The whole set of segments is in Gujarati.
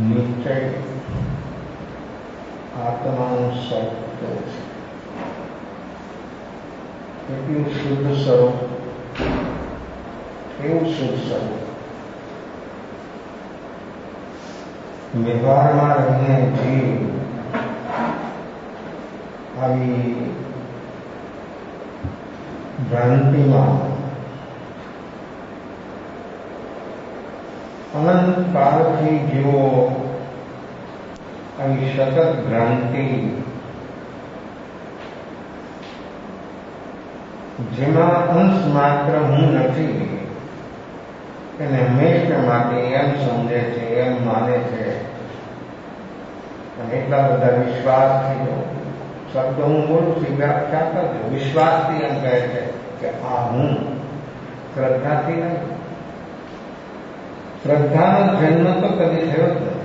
નિશ્ચય આત્માનું સત્ય એટલું શુદ્ધ સ્વરૂપ, એવું શુદ્ધ સ્વરૂપ વ્યવહારમાં રહીને જીવ આવી ભ્રાંતિમાં અનંત કાળથી જીવો આવી સતત ભ્રાંતિ, જેમાં અંશ માત્ર હું નથી એને હંમેશા માટે એમ સમજે છે, એમ માને છે અને એટલા બધા વિશ્વાસથી, શબ્દ હું બોલું છું વ્યાખ્યા કરજો, વિશ્વાસથી એમ કહે છે કે આ હું, શ્રદ્ધાથી નહીં. શ્રદ્ધાનો જન્મ તો કદી થયો જ નથી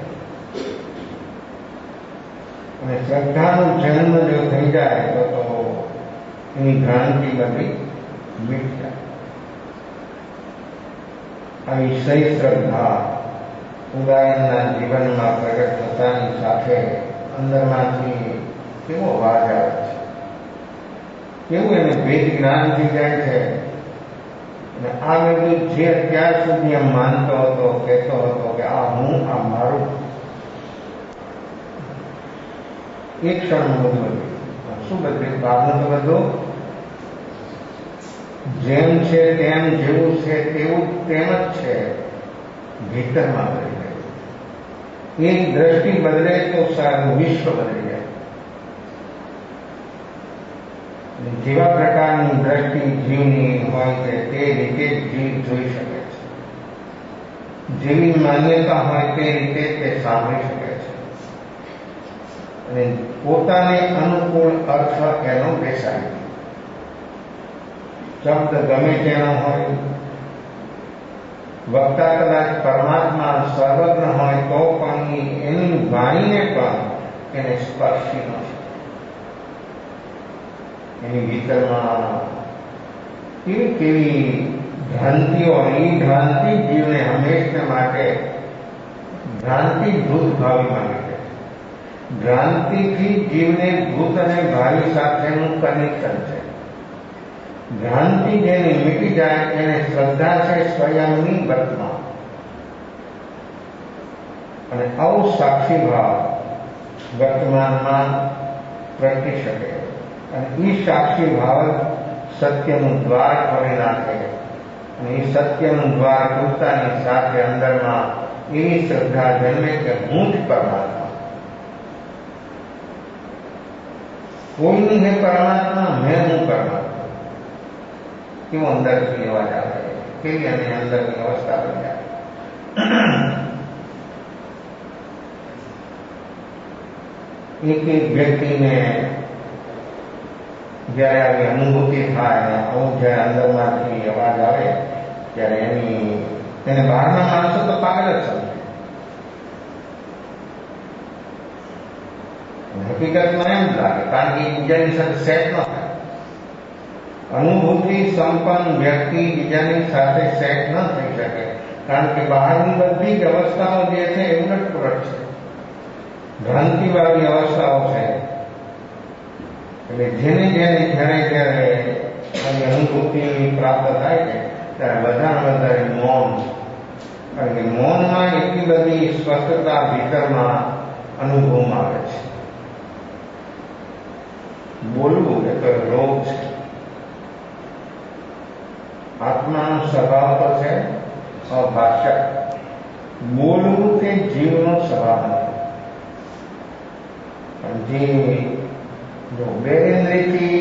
અને શ્રદ્ધાનો જન્મ જો થઈ જાય તો એની ભ્રાંતિ બધી મીટ જાય. આવી સહી શ્રદ્ધા ઉદાહરણના જીવનમાં પ્રગટ થતાની સાથે અંદરમાંથી કેવો અવાજ આવે છે, કેવું એને ભેદ જ્ઞાન થઈ જાય છે. અને આ બધું જે અત્યાર સુધી એમ માનતો હતો, કહેતો હતો કે આ હું, આ મારું, એક ક્ષણમાં બધું બદલ્યું. શું બદલ્યું? બહારનું તો બધું જેમ છે તેમ, જેવું છે તેવું તેમ જ છે, ભીતરમાં બદલી જાય. એક દ્રષ્ટિ બદલે તો સારું વિશ્વ બદલી જાય. જેવા પ્રકારની દ્રષ્ટિ જીવની હોય છે તે રીતે જીવ જોઈ શકે છે, જેવી માન્યતા હોય તે રીતે તે સાંભળી શકે છે અને પોતાને અનુકૂળ અર્થ એનો બેસાડી. શબ્દ ગમે તેનો હોય, વક્તા કદાચ પરમાત્મા સર્વજ્ઞ હોય તો પણ એની વાણીને પણ એને સ્પર્શી ન શકે. એની ભીતરમાં કેવી કેવી ભ્રાંતિઓ, એ ભ્રાંતિ જીવને હંમેશા માટે ભ્રાંતિભૂત ભાવી માંગે છે. ભ્રાંતિથી જીવને ભૂત અને ભાવિ સાથેનું કનેક્શન છે. ભ્રાંતિ જેને મીટી જાય એને શ્રદ્ધા છે સ્વયંની વર્તમાન અને આવો સાક્ષી ભાવ વર્તમાનમાં પ્રગટી શકે અને એ સાક્ષી ભાવ સત્યનું દ્વાર ખોલી નાખે અને એ સત્યનું દ્વાર ખુલતાની સાથે અંદરમાં એવી શ્રદ્ધા જન્મે કે હું જ પરમાત્મા, કોઈ નહીં હે પરમાત્મા, મેં હું પરમાત્મા. કેવો અંદરથી અવાજ આવે, કેવી અને અંદરની અવસ્થા બની જાય. એક એક વ્યક્તિને જયારે આવી અનુભૂતિ થાય, આવું જયારે અંદરમાંથી અવાજ આવે ત્યારે એને બહારના માણસો તો પાગલ જ સમજે. હકીકતમાં એમ જ લાગે, કારણ કે બીજાની સાથે સેટ ન થાય. અનુભૂતિ સંપન્ન વ્યક્તિ બીજાની સાથે સેટ ન થઈ શકે, કારણ કે બહારની બધી જ અવસ્થાઓ જે છે એ ઉલટપુલટ છે, ભ્રાંતિવાળી અવસ્થાઓ છે. એટલે જેને જ્યારે આવી અનુભૂતિ પ્રાપ્ત થાય છે ત્યારે બધાને વધારે મૌન, કારણ કે મૌનમાં એટલી બધી સ્પષ્ટતા ભીતરમાં અનુભવમાં આવે છે. બોલવું એ તો રોગ છે. આત્માનો સ્વભાવ તો છે અભાષક. બોલવું તે જીવનો સ્વભાવ નથી. જે જો બેરેન્દ્રીથી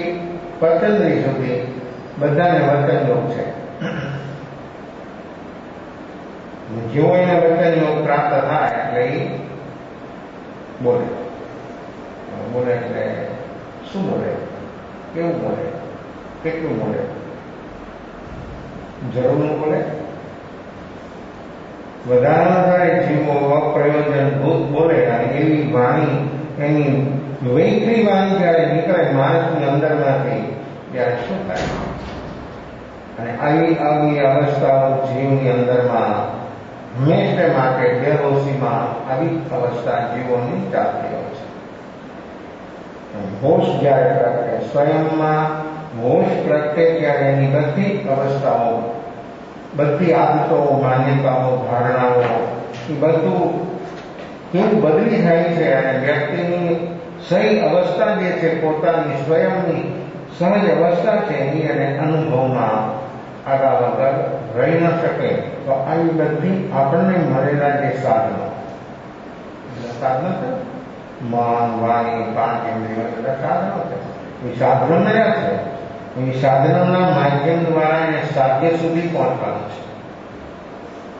પતંદ્રી સુધી બધાને વચન યોગ છે. જેવો એને વચન યોગ પ્રાપ્ત થાય એટલે એ બોલે. બોલે એટલે શું બોલે, કેવું બોલે, કેટલું બોલે, જરૂર બોલે. વધારામાં વધારે જીવો અપ્રયોજનભૂત બોલે અને એવી વાણી, એની વૈખરી વાણી જ્યારે નીકળે માણસની અંદરમાંથી, ત્યારે શું થાય? અને આવી અવસ્થાઓ જીવની અંદરમાં હંમેશા માટે બેહોશીમાં આવી અવસ્થા જીવોની ચાલતી હોય છે. હોશ જ્યારે પ્રગટે, સ્વયંમાં હોશ પ્રગટે ત્યારે એની બધી અવસ્થાઓ, બધી આદતો, માન્યતાઓ, ધારણાઓ એ બધું કેવું બદલી જાય છે અને વ્યક્તિની સહી અવસ્થા જે છે, પોતાની સ્વયંની સહજ અવસ્થા છે એની અને અનુભવમાં આગળ વગર રહી ન શકે. તો આવી બધી આપણને મળેલા જે સાધનો છે, મન, વાણી, પાંચ ઇન્દ્રિયો, બધા સાધનો છે. એ સાધનો મળ્યા છે, એ સાધનોના માધ્યમ દ્વારા એને સાધ્ય સુધી પહોંચવાનું છે.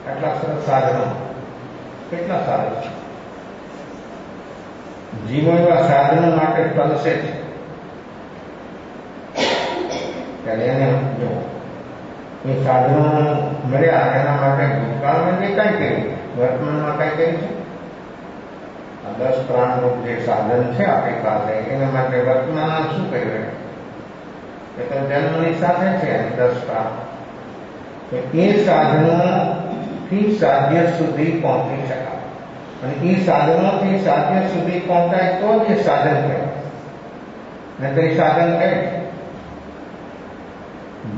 આટલા સરસ સાધનો, કેટલા સારા છે. જીવો એવા સાધનો માટે તલસે છે. ત્યારે એને જો એ સાધનો મળ્યા એના માટે ભૂતકાળમાં જે કાંઈ કર્યું, વર્તમાનમાં કાંઈ કર્યું છે? આ 10 પ્રાણરૂપ જે સાધન છે આપણી પાસે, એના માટે વર્તમાનમાં શું કર્યું? એ તો જન્મની સાથે છે 10 પ્રાણ. તો એ સાધનોથી સાધ્ય સુધી પહોંચી શકાય. અને એ સાધનોથી સાધ્ય સુધી પહોંચાય તો જ એ સાધન કહેવાય. નહીં તો એ સાધન કહે.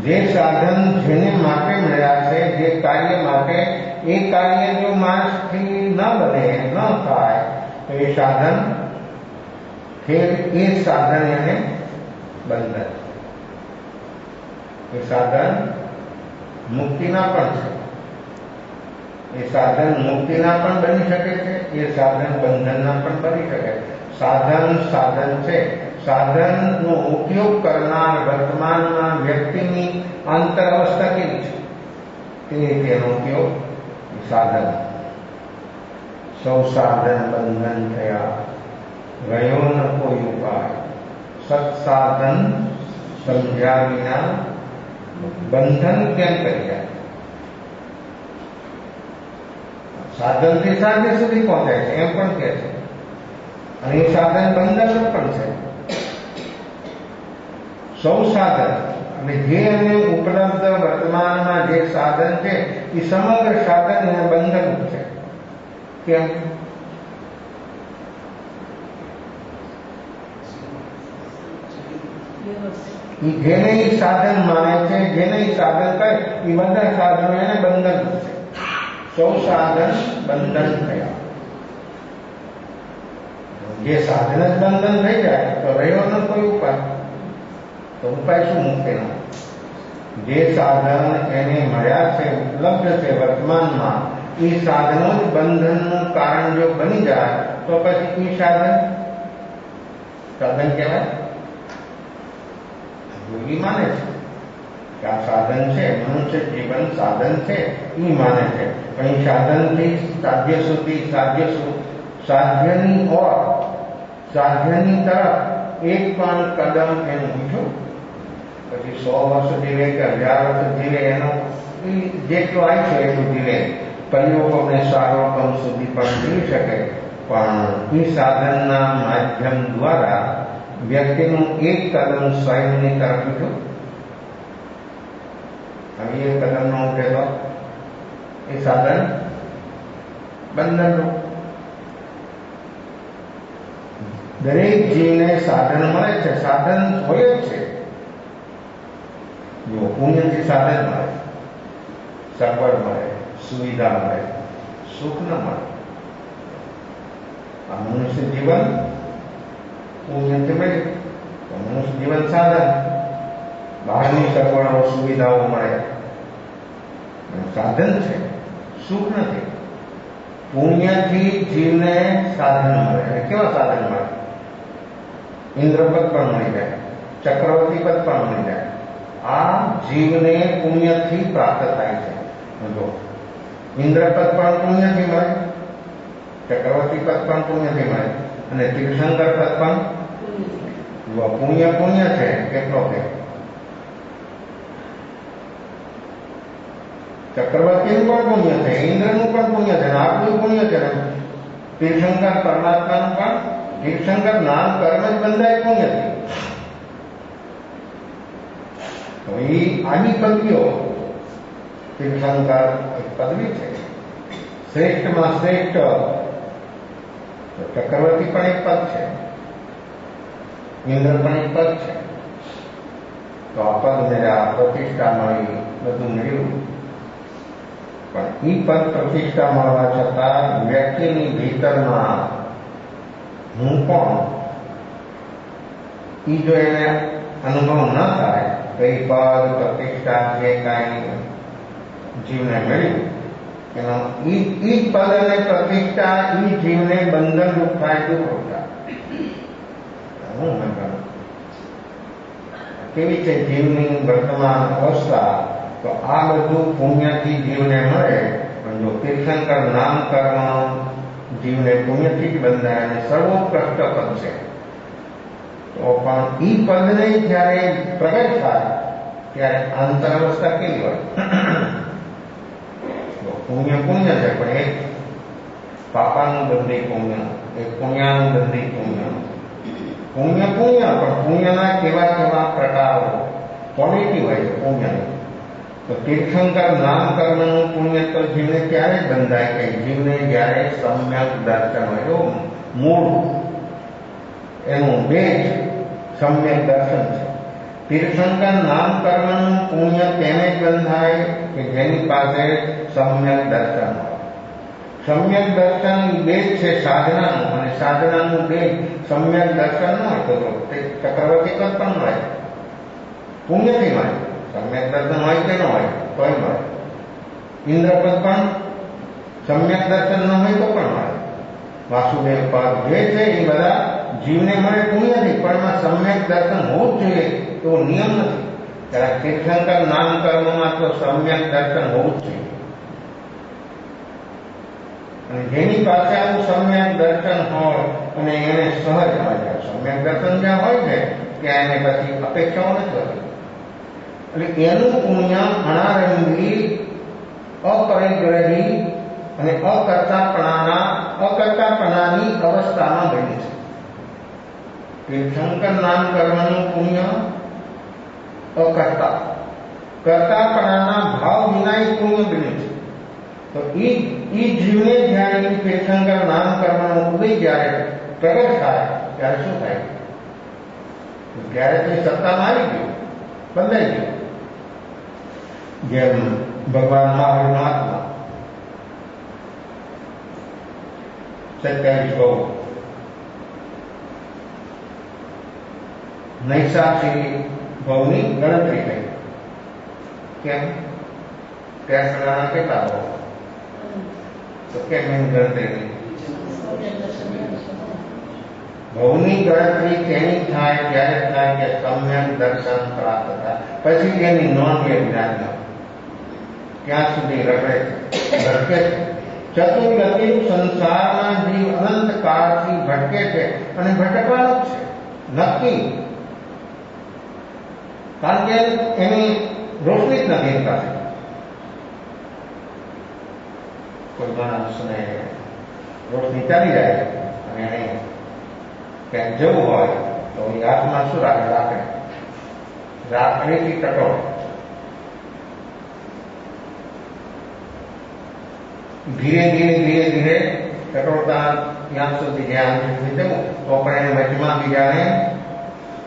જે સાધન જેને માટે મળ્યા છે, જે કાર્ય માટે, એ કાર્ય જો માણસથી ન બને, ન થાય, તો એ સાધન એને બંધન. એ સાધન મુક્તિના પણ છે. એ સાધન મુક્તિના પણ બની શકે છે, એ સાધન બંધનના પણ બની શકે. સાધન છે. સાધનનો ઉપયોગ કરનાર વર્તમાનમાં વ્યક્તિની અંતર અવસ્થા કેવી છે તે તેનો ઉપયોગ સાધન. સૌ સાધન બંધન થયા, રહ્યો ન કોઈ ઉપાય. સત્સાધન સમજ્યા વિના બંધન કેમ કરી જાય? સાધનથી સાધ્ય સુધી પહોંચાય છે એમ પણ કહે છે. અને એ સાધન બંધન પણ છે. સૌ સાધન અને જે એને ઉપલબ્ધ વર્તમાનમાં જે સાધન છે, એ સમગ્ર સાધન એને બંધન છે. કેમ? જેને સાધન માને છે, જેને સાધન કહે, એ બધા સાધનો એને બંધન છે. સૌ સાધન બંધન થયા. જે સાધન જ બંધન થઈ જાય તો રહ્યો ન કોઈ ઉપાય. તો ઉપાય શું મુક્તિનો? જે સાધન એને મળ્યા છે, ઉપલબ્ધ છે વર્તમાનમાં, એ સાધનો જ બંધનનું કારણ જો બની જાય તો પછી એ સાધન કહેવાય? યોગી માને છે કે આ સાધન છે, મનુષ્ય જીવન સાધન છે, એ માને છે. પણ એ સાધનથી સાધ્ય સુધી, સાધ્યની તરફ એક પણ કદમ એનું ઊંચું, પછી 100 વર્ષ જીવે કે 1000 વર્ષ જીવે, એનો જેટલો આવી છે એટલું જીવે. પરિયોગોને સારોગમ સુધી પણ જીવી શકે. પણ એ સાધનના માધ્યમ દ્વારા વ્યક્તિનું એક કદમ સ્વયંની તરફ ઊંચું. હવે એ કદમ નો ઉઠે એ સાધન બંધનનું. દરેક જીવને સાધન મળે છે, સાધન હોય જ છે. જો પુણ્યથી સાધન મળે, સગવડ મળે, સુવિધા મળે, સુખ ન મળે. આ મનુષ્ય જીવન પુણ્યથી મળે તો મનુષ્ય જીવન સાધન. બહારની સગવડો, સુવિધાઓ મળે, સાધન છે, સુખ નથી. પુણ્યથી જીવને સાધન મળે. અને કેવા સાધન મળે? ઇન્દ્રપદ પણ મળી જાય, ચક્રવર્તી પદ પણ મળી જાય. આ જીવને પુણ્યથી પ્રાપ્ત થાય છે. જો ઇન્દ્રપદ પણ પુણ્યથી મળે, ચક્રવર્તી પદ પણ પુણ્યથી મળે, અને તીર્થંકર પદ પણ પુણ્ય છે. કેટલો કે ચક્રવર્તીનું પણ પુણ્ય છે, ઇન્દ્રનું પણ પુણ્ય છે, આપણું પુણ્ય છે, તીર્થંકર પરમાત્માનું પણ. તીર્થંકર નામ કર્મ જ બંધાય પુણ્યથી. તો એ આની પદવીઓ, તીર્થંકર એક પદવી છે, શ્રેષ્ઠમાં શ્રેષ્ઠ. ચક્રવર્તી પણ એક પદ છે, ઇન્દ્ર પણ એક પદ છે. તો આ પદ મેળ્યા, પ્રતિષ્ઠા મળી, બધું મળ્યું. પણ એ પદ પ્રતિષ્ઠા મળવા છતાં વ્યક્તિની ભીતરમાં હું કોણ, એ જો એને અનુભવ ન થાય તો એ પદ પ્રતિષ્ઠા જે કાંઈ જીવને મળ્યું એનો એ પદ અને પ્રતિષ્ઠા એ જીવને બંધન રૂપ થાય દુઃખ થાય. હું બંધન કેવી છે જીવની વર્તમાન અવસ્થા? તો આ બધું પુણ્યથી જીવને મળે. પણ જો તીર્થંકર નામ કર્મ જીવને પુણ્યથી જ બંધાય અને સર્વોત્કૃષ્ટ પદ છે, તો પણ ઈ પદને જ્યારે પ્રગટ થાય ત્યારે આંતર અવસ્થા કેવી હોય? પુણ્ય પુણ્ય છે, પણ એક પાપાનું બંધી પુણ્ય, એક પુણ્યાનું બંધી પુણ્ય. પુણ્ય પુણ્ય, પણ પુણ્યના કેવા કેવા પ્રકારો, ક્વોલિટી હોય છે પુણ્યની. તો તીર્થંકર નામ કર્મનું પુણ્ય તો જીવને ક્યારે બંધાય કે જીવને જ્યારે સમ્યક દર્શન હોય. મૂળ એનું બેઝ સમ્યક દર્શન છે. તીર્થંકર નામ કર્મનું પુણ્ય તેને જ બંધાય કે જેની પાસે સમ્યક દર્શન હોય. સમ્યક દર્શન બેઝ છે સાધનાનું, અને સાધનાનું બેઝ સમ્યક દર્શન ન હોય તો ચક્રવર્તી પદ પણ મળે, પુણ્યથી મળે. સમ્યક દર્શન હોય કે ન હોય તોય મળે. ઇન્દ્રપદ પણ સમ્યક દર્શન ન હોય તો પણ મળે. વાસુદેવ પદ જે છે એ બધા જીવને મળે પુણ્યથી, પણ એમાં સમ્યક દર્શન હોવું જ જોઈએ એવો નિયમ નથી. ત્યારે તીર્થંકર નામ કર્મમાં તો સમ્યક દર્શન હોવું જ જોઈએ. અને જેની પાસે આવું સમ્યક દર્શન હોય અને એને સહજ હોય જાય, સમ્યક દર્શન જ્યાં હોય છે ત્યાં એને પછી અપેક્ષાઓ નથી હોતી. એટલે એનું પુણ્ય અનારંગી, અપરિગ્રહી અને અકર્તાપણાની અવસ્થામાં બની છે. તીર્થંકર નામ કર્મનું પુણ્ય અકર્તા, કર્તાપણાના ભાવ વિના પુણ્ય બને છે. તો એ જીવને જ્યારે તીર્થંકર નામ કર્મનો ઉદય જ્યારે પ્રગટ થાય ત્યારે શું થાય? ત્યારે તો સત્તામાં આવી ગયું, બંધાઈ ગયું. જેમ ભગવાન મહાવીરનો આત્મા 27 બહુ નૈસાક્ષી ભવની ગણતરી થઈ. કેમ? 13 કેટલા ભવ? તો કેમ એની ગણતરી નહીં? ભવની ગણતરી તેની થાય ત્યારે થાય કે સમ્યક દર્શન પ્રાપ્ત થાય. પછી એની નોંધ એ જ્ઞાન ક્યાં સુધી રખડે ભટકે છે. ચતુર્ગતિ સંસારમાં જીવ અનંત કાળથી ભટકે છે અને ભટકવાનો જ છે નક્કી. કારણ કે એની રોશની જ નથી એની પાસે. કોઈ માણસને રોશની ચાલી જાય અને એને ક્યાંક જવું હોય તો એ હાથમાં શું રાખે? રાખડીથી ટટોળ. ધીરે ધીરે ટટોળતા ત્યાં સુધી જ્યાં સુધી જવું તો પણ એને વચમાં બીજાને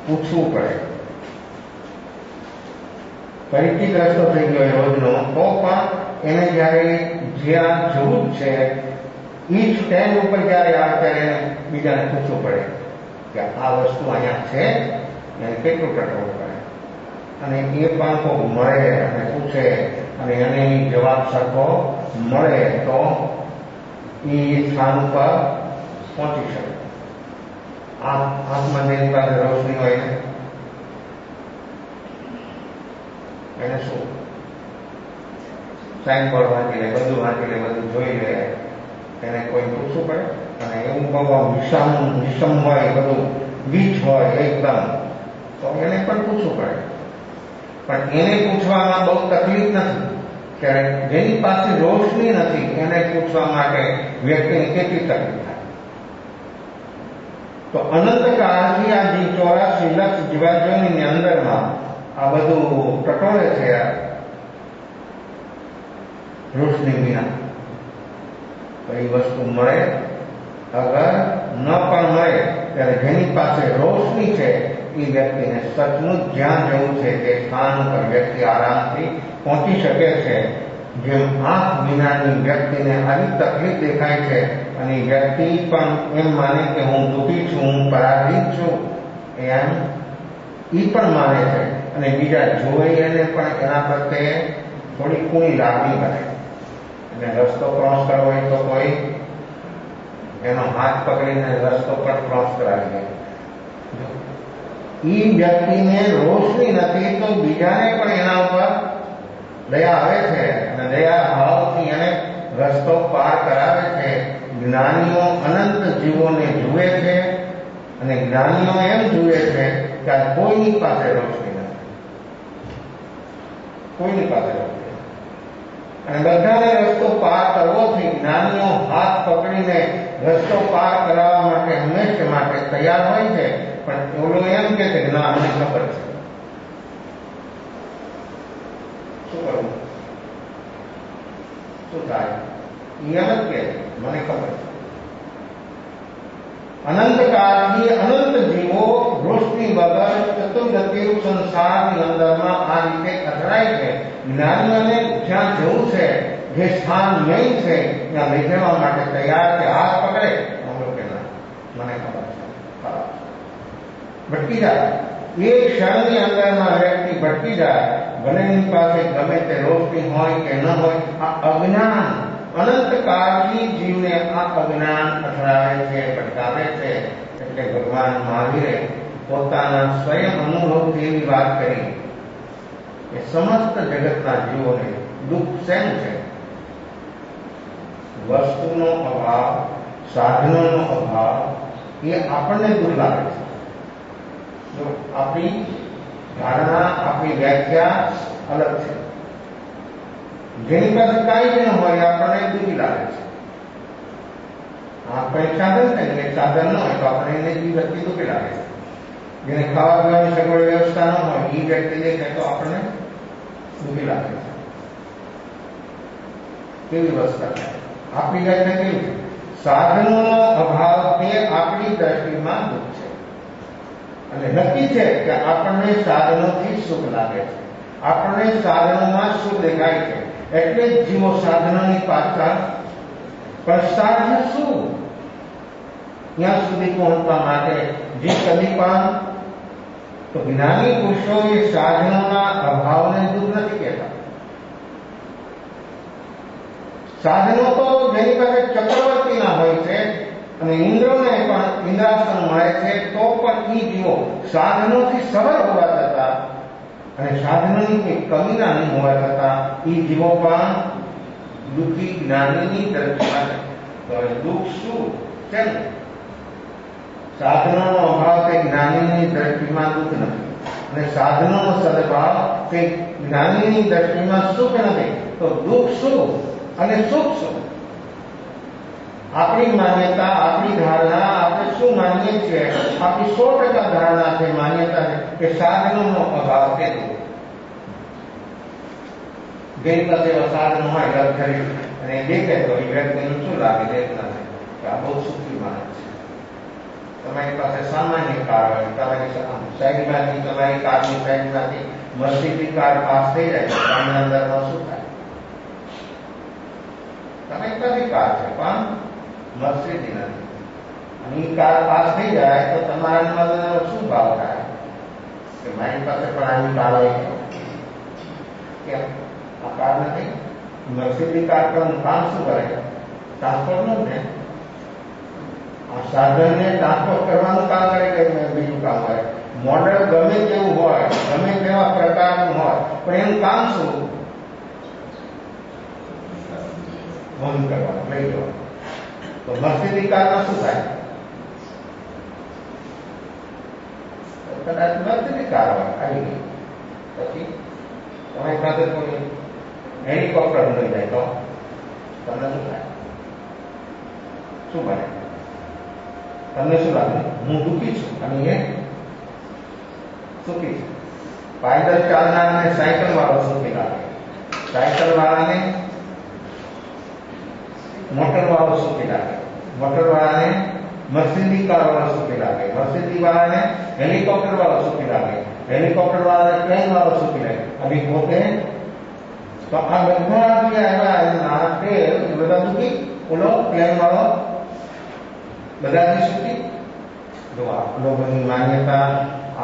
પૂછવું પડે. પરિચિત રસ્તો થઈ ગયો રોજનો, તો પણ એને જયારે જ્યાં જવું જ છે એ સ્ટેન્ડ ઉપર જયારે આવે ત્યારે એને બીજાને પૂછવું પડે કે આ વસ્તુ અહીંયા છે, એને કેટલું ટટોળવું પડે. અને એ પણ કોઈ મળે અને પૂછે અને એને જવાબ સરખો મળે તો એ સ્થાન ઉપર પહોંચી શકે. આંખમાં જેની પાસે રોશની હોય એને શું સાઇનબોર્ડ વાંચી લે, બધું વાંચી લે, બધું જોઈ લે, એને કોઈ પૂછવું પડે? અને એવું કહું વિષમ હોય, બધું ગીચ હોય એકદમ, તો એને પણ પૂછવું પડે. પણ એને પૂછવામાં બહુ તકલીફ નથી. ત્યારે જેની પાસે રોશની નથી એને પૂછવા માટે વ્યક્તિને કેટલી તકલીફ થાય. તો અનંત કાળથી આ જે 84 લક્ષ જીવાજોની અંદરમાં આ બધું ટટોળે છે રોશની વિના. તો એ વસ્તુ મળે, અગર ન પણ મળે ત્યારે જેની પાસે રોશની છે એ વ્યક્તિને સચમુચ જ્યાં જવું છે તે સ્થાન ઉપર વ્યક્તિ આરામથી પહોંચી શકે છે. જેમ આંખ વિનાની વ્યક્તિને આવી તકલીફ દેખાય છે અને વ્યક્તિ પણ એમ માને કે હું દુઃખી છું, હું પરાધીન છું, એમ એ પણ માને છે અને બીજા જોઈ એને પણ એના પ્રત્યે થોડી કુણી લાગણી બને. અને રસ્તો ક્રોસ કરવો હોય તો કોઈ એનો હાથ પકડીને રસ્તો પર ક્રોસ કરાવી દે. એ વ્યક્તિને રોશની નથી તો બીજાને પણ એના ઉપર દયા આવે છે અને દયા ભાવથી એને રસ્તો પાર કરાવે છે. જ્ઞાનીઓ અનંત જીવોને જુએ છે અને જ્ઞાનીઓ એમ જુએ છે કે આ કોઈની પાસે રોશની નથી, કોઈની પાસે રોશની અને બધાને રસ્તો પાર કરવોથી જ્ઞાનીઓ હાથ પકડીને રસ્તો પાર કરાવવા માટે હંમેશા માટે તૈયાર હોય છે. પણ ઓલો એમ કે છે કે ના, અમને ખબર છે, શું કરવું, શું થાય? એમ જ કે મને ખબર છે. અનંત કાળથી અનંત જીવો રોશની વગર ચતુર્ગતિરૂપ સંસારની અંદરમાં આ રીતે અથડાય છે. જ્ઞાનીઓને જ્યાં જવું છે, જે સ્થાન મેઇન છે ત્યાં લઈ જવા માટે તૈયાર છે. હાથ પકડે કે ના, મને ખબર છે, ભટકી જાય. એ ક્ષણની અંદરમાં વ્યક્તિ ભટકી જાય, ભલે એની પાસે ગમે તે રોશની હોય કે ન હોય. આ અજ્ઞાન અનંત કાળથી જીવને આ અજ્ઞાન અથડાવે છે, ભટકાવે છે. એટલે ભગવાન મહાવીરે પોતાના સ્વયં અનુભવથી એવી વાત કરી કે સમસ્ત જગતના જીવોને દુઃખ શેમ છે? વસ્તુનો અભાવ, સાધનોનો અભાવ, એ આપણને દુઃખ લાગે છે. જો આપણી ધારણા, આપણી વ્યાખ્યા અલગ છે. જેની પાસે કાંઈ જ ન હોય આપણને દુઃખી લાગે છે. આપણે સાધન છે ને, સાધન ન હોય તો આપણે એને એ વ્યક્તિ દુઃખી લાગે છે. જેને ખાવા પીવાની સગવડ વ્યવસ્થા ન હોય એ વ્યક્તિ દેખે તો આપણને દુઃખી લાગે છે. કેવી વ્યવસ્થા થાય? આપણી વ્યાખ્યા કેવી છે? સાધનોનો અભાવ તે આપણી દ્રષ્ટિમાં દુઃખ છે. અને નક્કી છે કે આપણને સાધનોથી સુખ લાગે છે, આપણને સાધનોમાં સુખ દેખાય છે. એટલે જ જીવો સાધનોની પાછળ પણ સાધન શું? ત્યાં સુધી પહોંચવા માટે જે કદી પણ તો જ્ઞાની પુરુષો એ સાધનોના અભાવને દુઃખ નથી કહેતા. સાધનો તો જેની પાસે ચક્રવર્તીના હોય છે અને ઇન્દ્રને પણ ઇન્દ્રાસન મળે છે, તો પણ એ જીવો સાધનોથી સબર હોવા છતાં અને સાધનોની કોઈ કમીના નહીં હોવા છતાં એ જીવો પણ દુઃખી જ્ઞાનીની દ્રષ્ટિમાં છે. તો દુઃખ શું છે? સાધનોનો અભાવ તે જ્ઞાનીની દ્રષ્ટિમાં દુઃખ નથી અને સાધનોનો સદભાવ તે જ્ઞાનીની દ્રષ્ટિમાં સુખ નથી. તો દુઃખ શું અને સુખ શું? આપણી માન્યતા, આપણી ધારણા, આપણે શું માનીએ છીએ? આપણી 100% ધારણા છે, માન્યતા છે કે સાધનોનો અભાવ તે દુઃખ. જેની પાસે સાધનો હોય લક્ઝરી અને દેખે તો એ વ્યક્તિનું શું લાગે? દેખના છે કે આ બહુ સુખી માણસ છે. તમારી પાસે સામાન્ય કાર હોય, તમારી સાઈડમાંથી, તમારી કારની સાઈડમાંથી મર્સિડીઝ કાર પાસ થઈ જાય તો કારની અંદરમાં શું થાય? તમારી પાસે કાર છે પણ મર્સિડીઝ નથી અને એ કાર પાસ થઈ જાય તો તમારા શું ભાવ થાય કે મારી પાસે પણ આવી કાર હોય? કેમ? આ કાર નથી. મર્સિડીઝ કાર પર કામ શું કરે? ટ્રાન્સપોર્ટ નું ને. આ સાધનને ટ્રાન્સપોર્ટ કરવાનું કામ કરે કે બીજું કામ કરે? મોડલ ગમે તેવું હોય, ગમે તેવા પ્રકારનું હોય, પણ એનું કામ શું? વહન કરવાનું, લઈ જવાનું. તો મર્સિડીઝ કારમાં શું થાય? કદાચ મર્સિડીઝ કાર હોય આવી ગઈ, પછી તમારી પાસે કોઈ હેલિકોપ્ટર લઈ જાય તો તમને શું થાય? શું બને? તમને શું લાગે? હું દુઃખી છું અને એ સુખી છે. પાયદલ ચાલનારને સાયકલ વાળો સુખી લાગે, સાયકલ વાળાને મોટર વાળો સુખી લાગે, મોટર વાળાને મર્સિડીઝ કાર વાળો સુખી લાગે, મર્સિડીઝ વાળાને હેલિકોપ્ટર વાળો સુખી લાગે, હેલિકોપ્ટર વાળાને પ્લેન વાળો સુખી લાગે. અભી પોતે તો આ બધા જે આવ્યા તે બધા દુઃખી, ઓલો પ્લેન વાળો બધાથી સુખી. જો આપ લોકોની માન્યતા,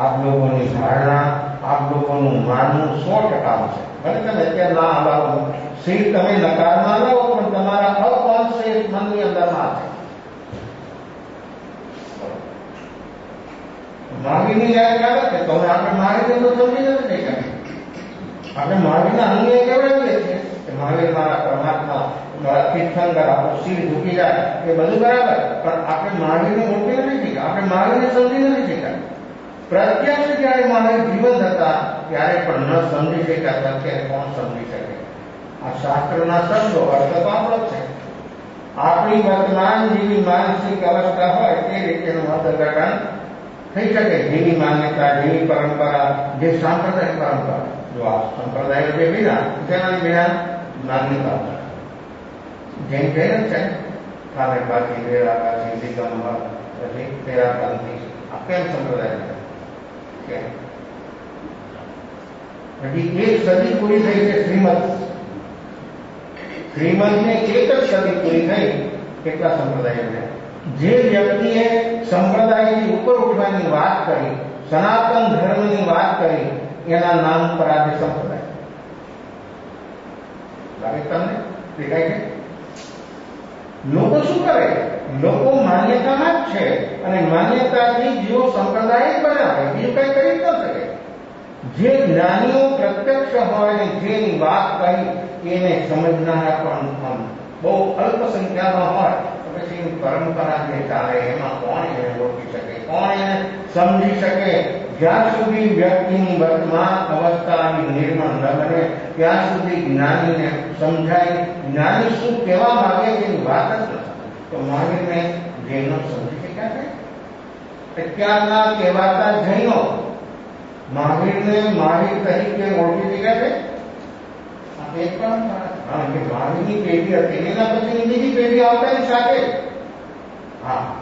આપ લોકોની ધારણા, આપ લોકોનું માનવું 100% છે. ભલે તમે અત્યારે ના આવો સીટ તમે નકારમાં લો પણ તમારા અકોન્શિયસ મનની અંદરમાં છે. મહાવીરની યાદ આવે છે તો આપણે મહાવીરને તો સમજી નથી શકતા. આપણે મહાવીરના અન્ય કેવડાવીએ છીએ કે મહાવીર મારા પરમાત્મા, મારા તીર્થંકર, આપણો શિર ઝૂકી જાય એ બધું બરાબર, પણ આપણે મહાવીરને ઓળખી નથી શીખ્યા, આપણે મહાવીરને સમજી નથી શીખ્યા. પ્રત્યક્ષ જ્યારે મહાવીર જીવંત હતા ત્યારે પણ ન સમજી શક્યા, અત્યારે કોણ સમજી શકે? આ શાસ્ત્રના શબ્દો અર્થ તો આપણો છે. આપણી વર્તમાન જેવી માનસિક અવસ્થા હોય તે રીતેનું અર્થઘટન થઈ શકે. જેવી માન્યતા, જેવી પરંપરા, જે સાંપ્રદાયિક પરંપરા, જો આ સંપ્રદાયો જે વિના તેના વિના માન્યતા જેમ કહે છે કાલે બાકી વેરા બાકી દિગંબર પછી તેરા પંથી આ કેમ સંપ્રદાય છે? હજી એક સદી પૂરી થઈ છે. શ્રીમદને એક જ સદી પૂરી થઈ. કેટલા સંપ્રદાયો છે? જે વ્યક્તિએ સંપ્રદાયની ઉપર ઉઠવાની વાત કરી, સનાતન ધર્મની વાત કરી, એના નામ પર આજે સંપ્રદાય લાગે. તમને દેખાય છે? લોકો શું કરે? લોકો માન્યતામાં જ છે અને માન્યતાથી જેઓ સંપ્રદાય બનાવે, બીજું કઈ કરી ન શકે. જે જ્ઞાનીઓ પ્રત્યક્ષ હોય ને જેની વાત કહી એને સમજનારા પણ બહુ અલ્પ સંખ્યામાં હોય તો પછી પરંપરા જે ચાલે એમાં કોણ એને ઓળખી શકે, કોણ એને સમજી શકે? જ્યાં સુધી વ્યક્તિની વર્તમાન અવસ્થાની નિર્મળ ન બને ત્યાં સુધી જ્ઞાનીને સમજાય જ્ઞાની શું કહેવા માંગે તેની વાત જ નથી. તો મહાવીરને જૈનો સમજી શક્યા છે? અત્યારના કહેવાતા જૈનો મહાવીરને મહાવીર તરીકે ઓળખી શક્યા છે? એક પણ મહાવીરની પેઢી હતી એના પછી બીજી પેઢી આવતાની સાથે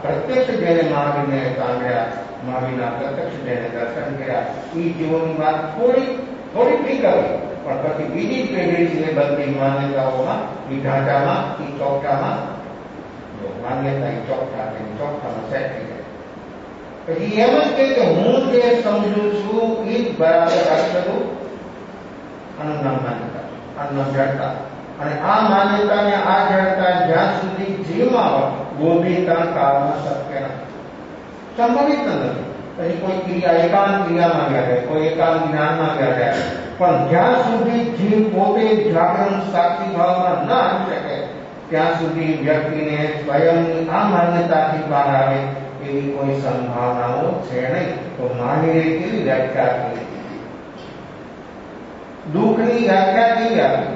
પ્રત્યક્ષ જેને મહાવીરને સાંભળ્યા, મહાવીરના પ્રત્યક્ષ જેને દર્શન કર્યા, એ જીવોની વાત થોડી ઠીક હતી, પણ પછી બીજી પેઢી છે બધી માન્યતાઓમાં, એ ઢાંચામાં, એ ચોકટામાં માન્યતા એ ચોકટામાં સેટ થઈ જાય. પછી એમ જ કે હું જે સમજુ છું એ જ બરાબર રાખી શકું. આનું નામ માન્યતા, આનું નામ જડતા. અને આ માન્યતાને આ જડતા જ્યાં સુધી જીવમાં હોય બોધિતા કાળમાં શક્ય નથી, સંભવિત નથી. પછી કોઈ ક્રિયા એકાંત ક્રિયામાં ગયા જાય, કોઈ એકાંત જ્ઞાનમાં ગયા જાય, પણ જ્યાં સુધી જીવ પોતે જાગરણ સાક્ષી ભાવમાં ન આવી શકે ત્યાં સુધી વ્યક્તિને સ્વયંની આ માન્યતાથી બહાર આવે એવી કોઈ સંભાવનાઓ છે નહીં. તો મહાવીરે કેવી વ્યાખ્યા કરી? દુઃખની વ્યાખ્યા કેવી આપી?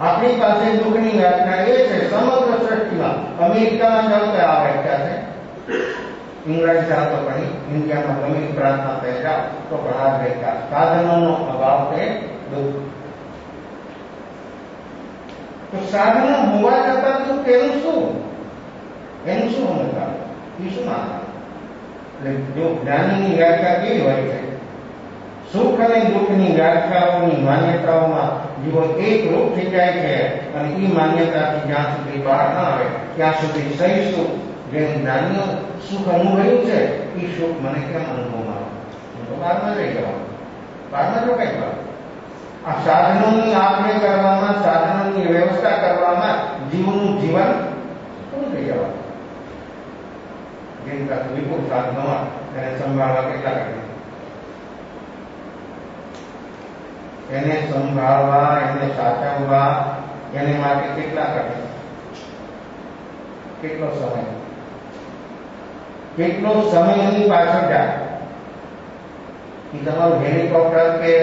આપણી પાસે દુઃખની વ્યાખ્યા એ છે સમગ્ર સૃષ્ટિમાં. અમેરિકામાં જાઓ તો આ વ્યાખ્યા છે, ઇંગ્લેન્ડ જાઓ તો પણ, ઇન્ડિયામાં ગમે પ્રાર્થના થઈ જાઓ તો પણ આ વ્યાખ્યા. સાધનોનો અભાવ છે દુઃખ. તો સાધનો હોવા છતાં દુઃખ એનું શું? એનું શું સમજવા? એ શું માનવા? એટલે જો જ્ઞાનીની વ્યાખ્યા કેવી હોય છે? સુખ અને દુઃખની વ્યાખ્યાઓની માન્યતાઓમાં જીવો એક રૂપ થઈ જાય છે અને એ માન્યતાથી જ્યાં સુધી બહાર ન આવે ત્યાં સુધી સહી સુખ, જે જ્ઞાનીઓ સુખ અનુભવ્યું છે એ સુખ મને કેમ અનુભવમાં આવે? હું તો બહારમાં રહી જવાનું, બહારમાં જો કઈ વાત. આ સાધનોની આપલે કરવામાં, સાધનોની વ્યવસ્થા કરવામાં જીવનું જીવન પૂરું થઈ જવાનું. જેની પાસે વિપુલ સાધનો હોય તેને સંભાળવા કેટલા કઠિન, એને સંભાળવા, એને સાચવવા, એને માટે કેટલા કઠિન, કેટલો સમય એની પાછળ જાય. એ તમારું હેલિકોપ્ટર કે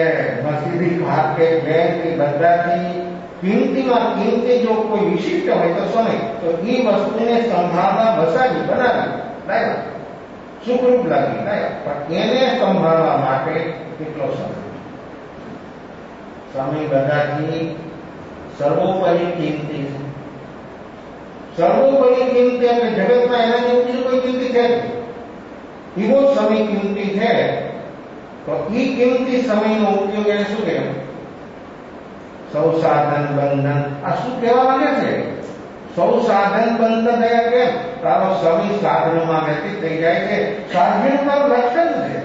મર્સિડીઝ કાર કે પ્લેન કે બધાથી કિંમતીમાં કિંમતી જો કોઈ વિશિષ્ટ હોય તો સમય, તો એ વસ્તુને સંભાળવા બનાવી લાવ્યા, સુખરૂપ લાગી લાવ્યા, પણ એને સંભાળવા માટે કેટલો સમય? સમય બધાથી સર્વોપરી કિંમતી છે. સર્વોપરી કિંમતી એટલે જગતમાં એનાથી બીજું કોઈ કિંમતી છે એવો સમય કિંમતી છે. તો એ કિંમતી સમયનો ઉપયોગ એને શું કહેવાય? સૌ સાધન બંધન. આ શું કહેવા માંગે છે? સૌ સાધન બંધન થયા કેમ? તારો સમય સાધનોમાં વ્યતીત થઈ જાય છે. સાધન તારું લક્ષણ છે.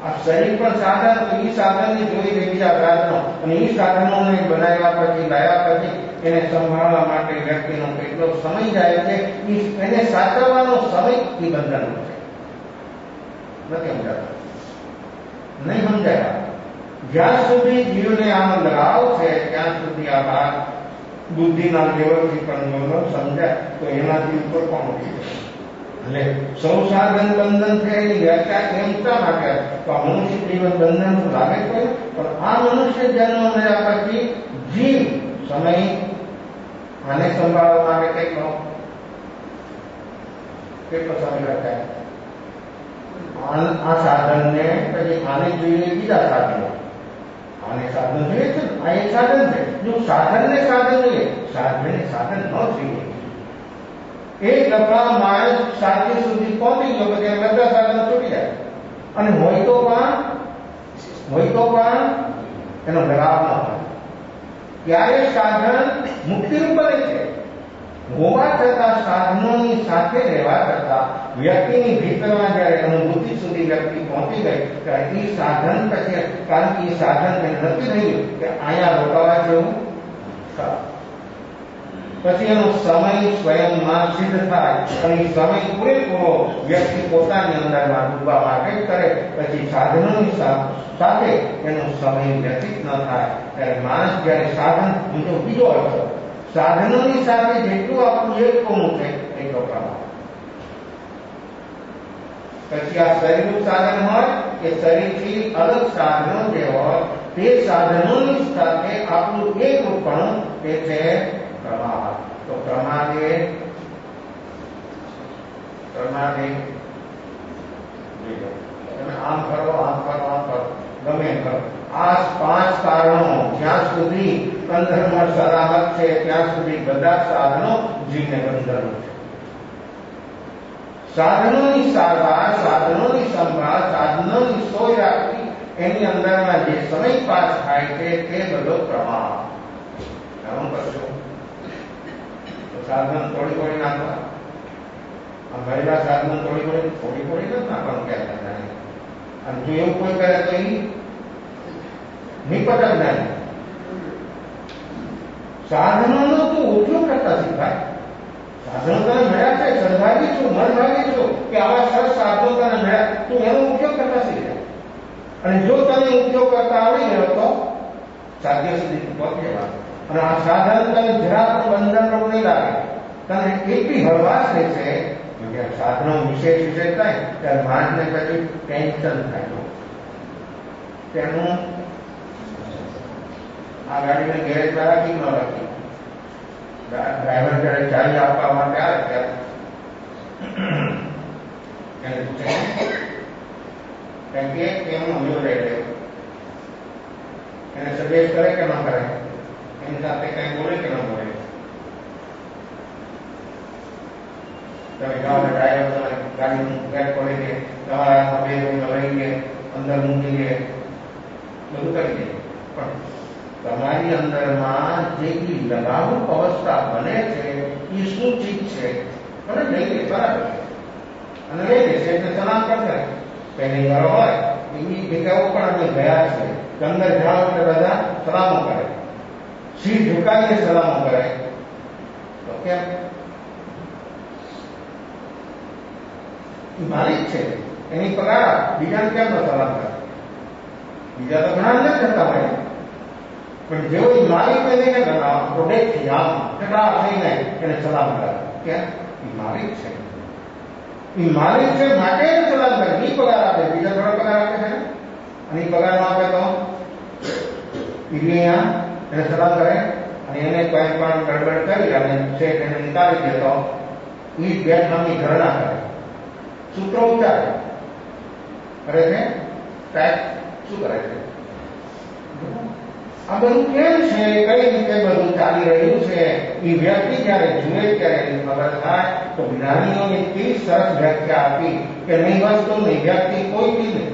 આ શરીર પણ સાધન, તો એ સાધનને જોઈ લે બીજા સાધનો, અને એ સાધનોને બનાવ્યા પછી લાવ્યા પછી એને સંભાળવા માટે વ્યક્તિનો કેટલો સમય જાય છે, એને સાચવવાનો સમય એ બંધન છે. નથી સમજાતા? નહીં સમજાય. જ્યાં સુધી જીવને આનો લગાવ છે ત્યાં સુધી આ વાત બુદ્ધિના લેવલથી પણ સમજાય તો એનાથી ઉપર પણ ઉઠી જાય. એટલે સૌ સાધન બંધન છે એની વ્યાખ્યા એમ શા માટે? તો મનુષ્ય જીવન બંધન લાગે છે, પણ આ મનુષ્ય જન્મ મળ્યા પછી જીવ સમય આને સંભાળવા માટે કેટલો સમય રખાય? આ સાધનને પછી આને જોઈએ બીજા સાધનો, આને સાધન જોઈએ છે, આ એક સાધન છે. જો સાધનને સાધન જોઈએ, સાધનને સાધન ન જોઈએ. એક ડબ્બા માણસ સાચી સુધી પહોંચી ગયો પછી બધા સાધનો છૂટી જાય, અને હોય તો પણ એનો લગાવ ન હોય. ત્યારે સાધન મુક્તિ બને છે. હોવા છતાં સાધનોની સાથે રહેવા છતાં વ્યક્તિની ભીતરમાં જયારે અનુભૂતિ સુધી વ્યક્તિ પહોંચી ગઈ ત્યારે એ સાધન પછી, કારણ કે એ સાધન નક્કી થયું કે અહીંયા રોકાવા જેવું પછી એનો સમય સ્વયંમાં સિદ્ધ થાય, અને એ સમય પૂરેપૂરો વ્યક્તિ પોતાની અંદરમાં ડૂબવા માટે કરે, પછી સાધનોની સાથે એનો સમય વ્યતીત ન થાય ત્યારે માણસ જયારે સાધન, બીજો અર્થ, સાધનોની સાથે જેટલું આપણું એકપણું છે એટલો પ્રમાણ. પછી આ શરીરનું સાધન હોય કે શરીરથી અલગ સાધનો જે હોય તે સાધનોની સાથે આપણું એકરૂપપણું તે છે પ્રમાદ. તો પ્રમાદે તમે આમ કરો, આમ કરો, આમ કરો, ગમે એમ કરો. આ 5 કારણો જ્યાં સુધી અંતરમાં સલામત છે ત્યાં સુધી બધા સાધનો જીવને બંધન છે. સાધનોની સારવાર, સાધનોની સંભાળ, સાધનોની સોય રાખવી, એની અંદરમાં જે સમય પાસ થાય છે તે બધો પ્રમાણ. આમ કરશો તો સાધન થોડી નાખવા. આ મહિલા સાધનો થોડી નથી નાખવાનું કહેતા નહીં. અને જો એવું કોઈ કરે તો એ નિપટક નહીં. સાધનોનો તું ઉપયોગ કરતા શીખાય. સાધનો તને મળ્યા છે, સદભાગી છું, મનભાગી છું કે આવા સરસ સાધનો તને મળ્યા, તું એનો ઉપયોગ કરતા શીખાય. અને જો તને ઉપયોગ કરતા આવડી ગયો તો સાધ્ય સુધી પહોંચી જવાનું. અને આ સાધન તને જરા પણ બંધનરૂપ નહીં લાગે, તને એટલી હળવાશ રહેશે. સાધનો વિશેષ થાય ત્યારે માણસને પછી ટેન્શન થાય. તેનું આ ગાડીને ગેરેજમાં રાખી ન રાખી, ડ્રાઈવર જયારે ચાવી આપવા માટે આવે ત્યારે એને પૂછે કે કેમનો વ્યૂ રહે છે, એને સજેસ્ટ કરે કે ન કરે, એની સાથે કઈ બોલે કે ન બોલે. તમે જાઓ ડ્રાઈવર તમારે ગાડીનું ગેટ ખોલી દે, તમારા હાથમાં 2 રૂપિયા લઈ લે, અંદર મૂકી દે, બધું કરી દે. પણ તમારી અંદરમાં જે લગાવરૂપ અવસ્થા બને છે એ શું ચીજ છે? બરાબર લઈ લે, બરાબર છે, અને લઈ લેશે એટલે સલામ કરશે. પહેલી વાર હોય એવી જગ્યાઓ પણ અમે ગયા છે કે અંદર જાઓ એટલે બધા સલામો કરે, શીર ઝુકાવીને સલામો કરે. તો કેમ? માલિક છે, એની પગાર બીજાને કેમ ન સલામ કરે? બીજા તો ઘણા નથી કરતા હોય, પણ જેવો માલિકને લઈને પ્રોડક્ટ આમ ટકરા થઈને એને સલામ કરે. કેમ? એ માલિક છે, એ માલિક છે માટે એને સલામ કરે. એ પગાર આપે, બીજા થોડા પગાર આપે છે. અને પગાર આપે તો અહીંયા એને સલામ કરે અને એને કોઈ પણ ગડબડ કરી અને શેઠ એને નિકાળી દે તો એ બેઠાની ઘરણા કરે, સૂત્રો ઉચ્ચારે કરે છે, ટેક્સ શું કરે છે? આ બધું કેમ છે, કઈ રીતે બધું ચાલી રહ્યું છે, એ વ્યક્તિ જયારે જુએ ત્યારે એની ખબર થાય. તો જ્ઞાનીઓને કેવી સરસ વ્યાખ્યા આપી કે નહીં વસ્તુ નહીં વ્યક્તિ કોઈ બી નહીં,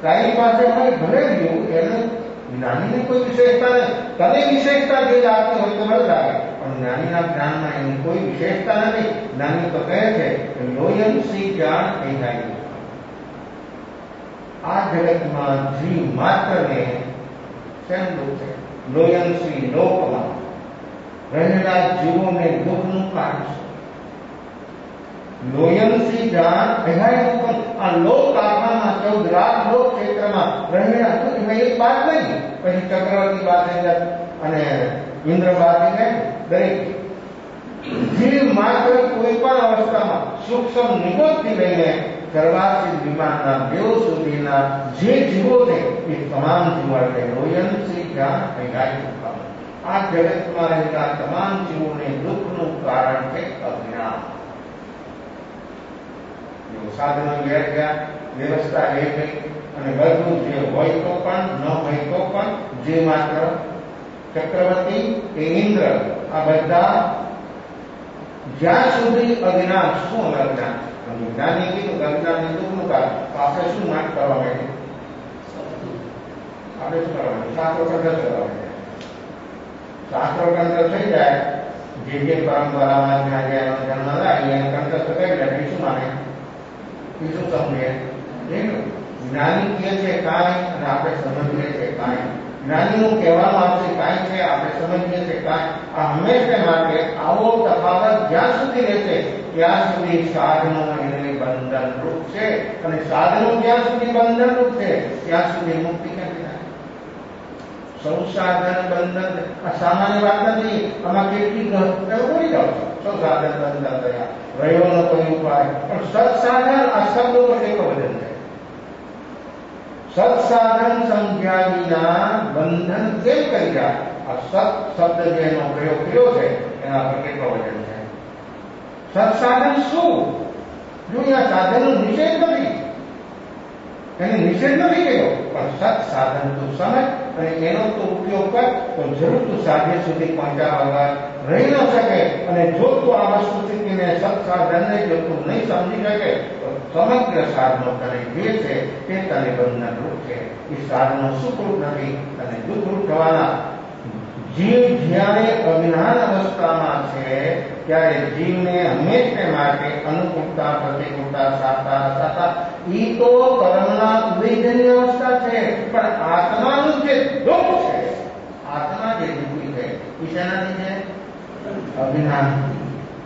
તારી પાસે હોય ભલે ગયું એનું જ્ઞાનીની કોઈ વિશેષતા નહીં. તને વિશેષતા જે આપતી હોય તો બળ લાગે, પણ જ્ઞાનીના જ્ઞાનમાં એની કોઈ વિશેષતા નથી. જ્ઞાની તો કહે છે કે લોયન સી જાણ એ જાય. આ જગતમાં જીવ માત્રને શેમ દુઃખ છે? લોયન સી લોકમાં રહેલા જીવોને દુઃખનું કારણ છે. લોયન સી જાણ એહાય દુઃખ. આ લોક આખામાં 14 લાખ લોક ક્ષેત્રમાં રહેલા એમાં એક વાત નહીં. પછી ચક્રવર્તી પાસે અને ઇન્દ્ર પાસે દરેક જીવ માત્ર કોઈ પણ અવસ્થામાં સૂક્ષ્મ નિગોદથી લઈને સર્વાસિત વિમાનના દેવ સુધીના જે જીવો છે એ તમામ જીવો એટલે લોયન સી જાણ એહાય દુઃખ. આ જગતમાં રહેલા તમામ જીવોને દુઃખનું કારણ છે અજ્ઞાન. સાધનો ઘેર ગયા, વ્યવસ્થા એ ગઈ અને બધું જે હોય તો પણ ન હોય તો પણ જે માત્ર ચક્રવર્તી કે ઇન્દ્ર આ બધા જ્યાં સુધી અજ્ઞાન. શું અજ્ઞાન? જ્ઞાની કીધું અજ્ઞાનની દુઃખનું કારણ. આપણે શું માન કરવા માંગે? આપણે શું કરવા માંગે? શાસ્ત્રો કંઠસ્થ કરવા માંગે. શાસ્ત્રો કંઠસ્થ થઈ જાય, જે પરંપરામાં જ્યાં જ્યાં જન્મ લાય એને કંઠસ્થ કરી લે, શું માને? શું સમજે? જ્ઞાની કહે છે કાંઈ અને આપણે સમજીએ છીએ કાંઈ. જ્ઞાનીનું કહેવાનું આવશે કાંઈ છે, આપણે સમજીએ છીએ કાંઈ. આ હંમેશા માટે આવો તફાવત જ્યાં સુધી રહેશે ત્યાં સુધી સાધનો એને બંધનરૂપ છે, અને સાધનો જ્યાં સુધી બંધનરૂપ છે ત્યાં સુધી મુક્તિ ક્યાંથી થાય? સૌ સાધન બંધન આ સામાન્ય વાત નથી. આમાં કેટલી બોલી જાવ છો, સૌ સાધન બંધન થયા, રહ્યો ન કોઈ ઉપાય. પણ સત્સાધન આ શબ્દો પર એક વજન છે. સત્સાધન સમજ્યા વિના બંધન કેમ કરી જાય? આ સત શબ્દ જેનો પ્રયોગ કર્યો છે એના પર કેટલો વજન છે? સત્સાધન શું? જો આ સાધનનો નિષેધ નથી, એને નિષેધ નથી કર્યો, પણ સત્સાધન તું સમજ અને એનો તો ઉપયોગ કર તો જરૂર તું સાધ્ય સુધી પહોંચ્યા વગર રહી ન શકે. અને જો તું આ વસ્તુ શીખીને સત્સાધનને જો તું નહીં સમજી શકે તો સમગ્ર સાધનો તને જે છે તે તને બંધનરૂપ છે. એ સાધનો સુખરૂપ નથી, તને દુઃખરૂપ થવાના. જીવ જ્યારે અજ્ઞાન અવસ્થામાં છે ત્યારે જીવને હંમેશા માટે અનુકૂળતા પ્રતિકૂળતા સાતા સાતા ઈ તો કર્મના ઉદયજન્ય અવસ્થા છે. પણ આત્માનું જે દુઃખ છે, આત્મા જે દુઃખી છે એ શેનાથી છે? અજ્ઞાન.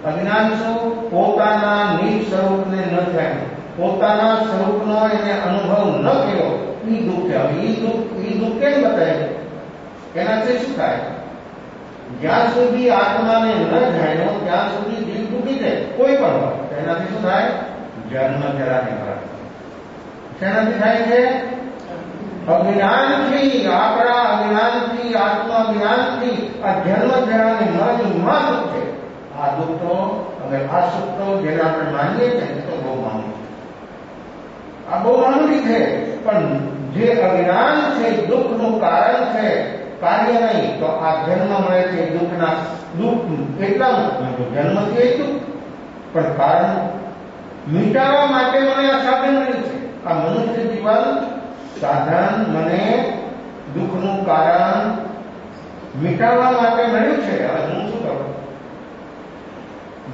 અજ્ઞાન શું? પોતાના નિજ સ્વરૂપને ન જાણ્યું, પોતાના સ્વરૂપનો એને અનુભવ ન કર્યો, એ દુઃખ છે. હવે એ દુઃખ કેમ બતાવે? એનાથી શું થાય? જ્યાં સુધી આત્માને ન જાણ્યો ત્યાં સુધી જીવ દુઃખી છે, કોઈ પણ હોય. એનાથી શું થાય? જન્મ જરા ને મરણ. શેનાથી થાય છે? અજ્ઞાનથી, આપણા અજ્ઞાનથી, આત્મા અજ્ઞાનથી આ જન્મ જરા ને મરણની માં દુઃખ છે. આ દુઃખ તો હવે આ સુખ તો જેને આપણે માનીએ છીએ તો બહુ માનવું, આ બહુ માનવી છે. પણ જે અજ્ઞાન છે દુઃખનું કારણ છે, કાર્ય નહીં. તો આ જન્મ મળે છે દુઃખના દુઃખ કેટલા જન્મથી એ દુઃખ, પણ કારણ મિટાવવા માટે મને આ સાધન મળ્યું છે. આ મનુષ્ય જીવન સાધન મને દુઃખનું કારણ મિટાવવા માટે મળ્યું છે. હવે હું શું કરું?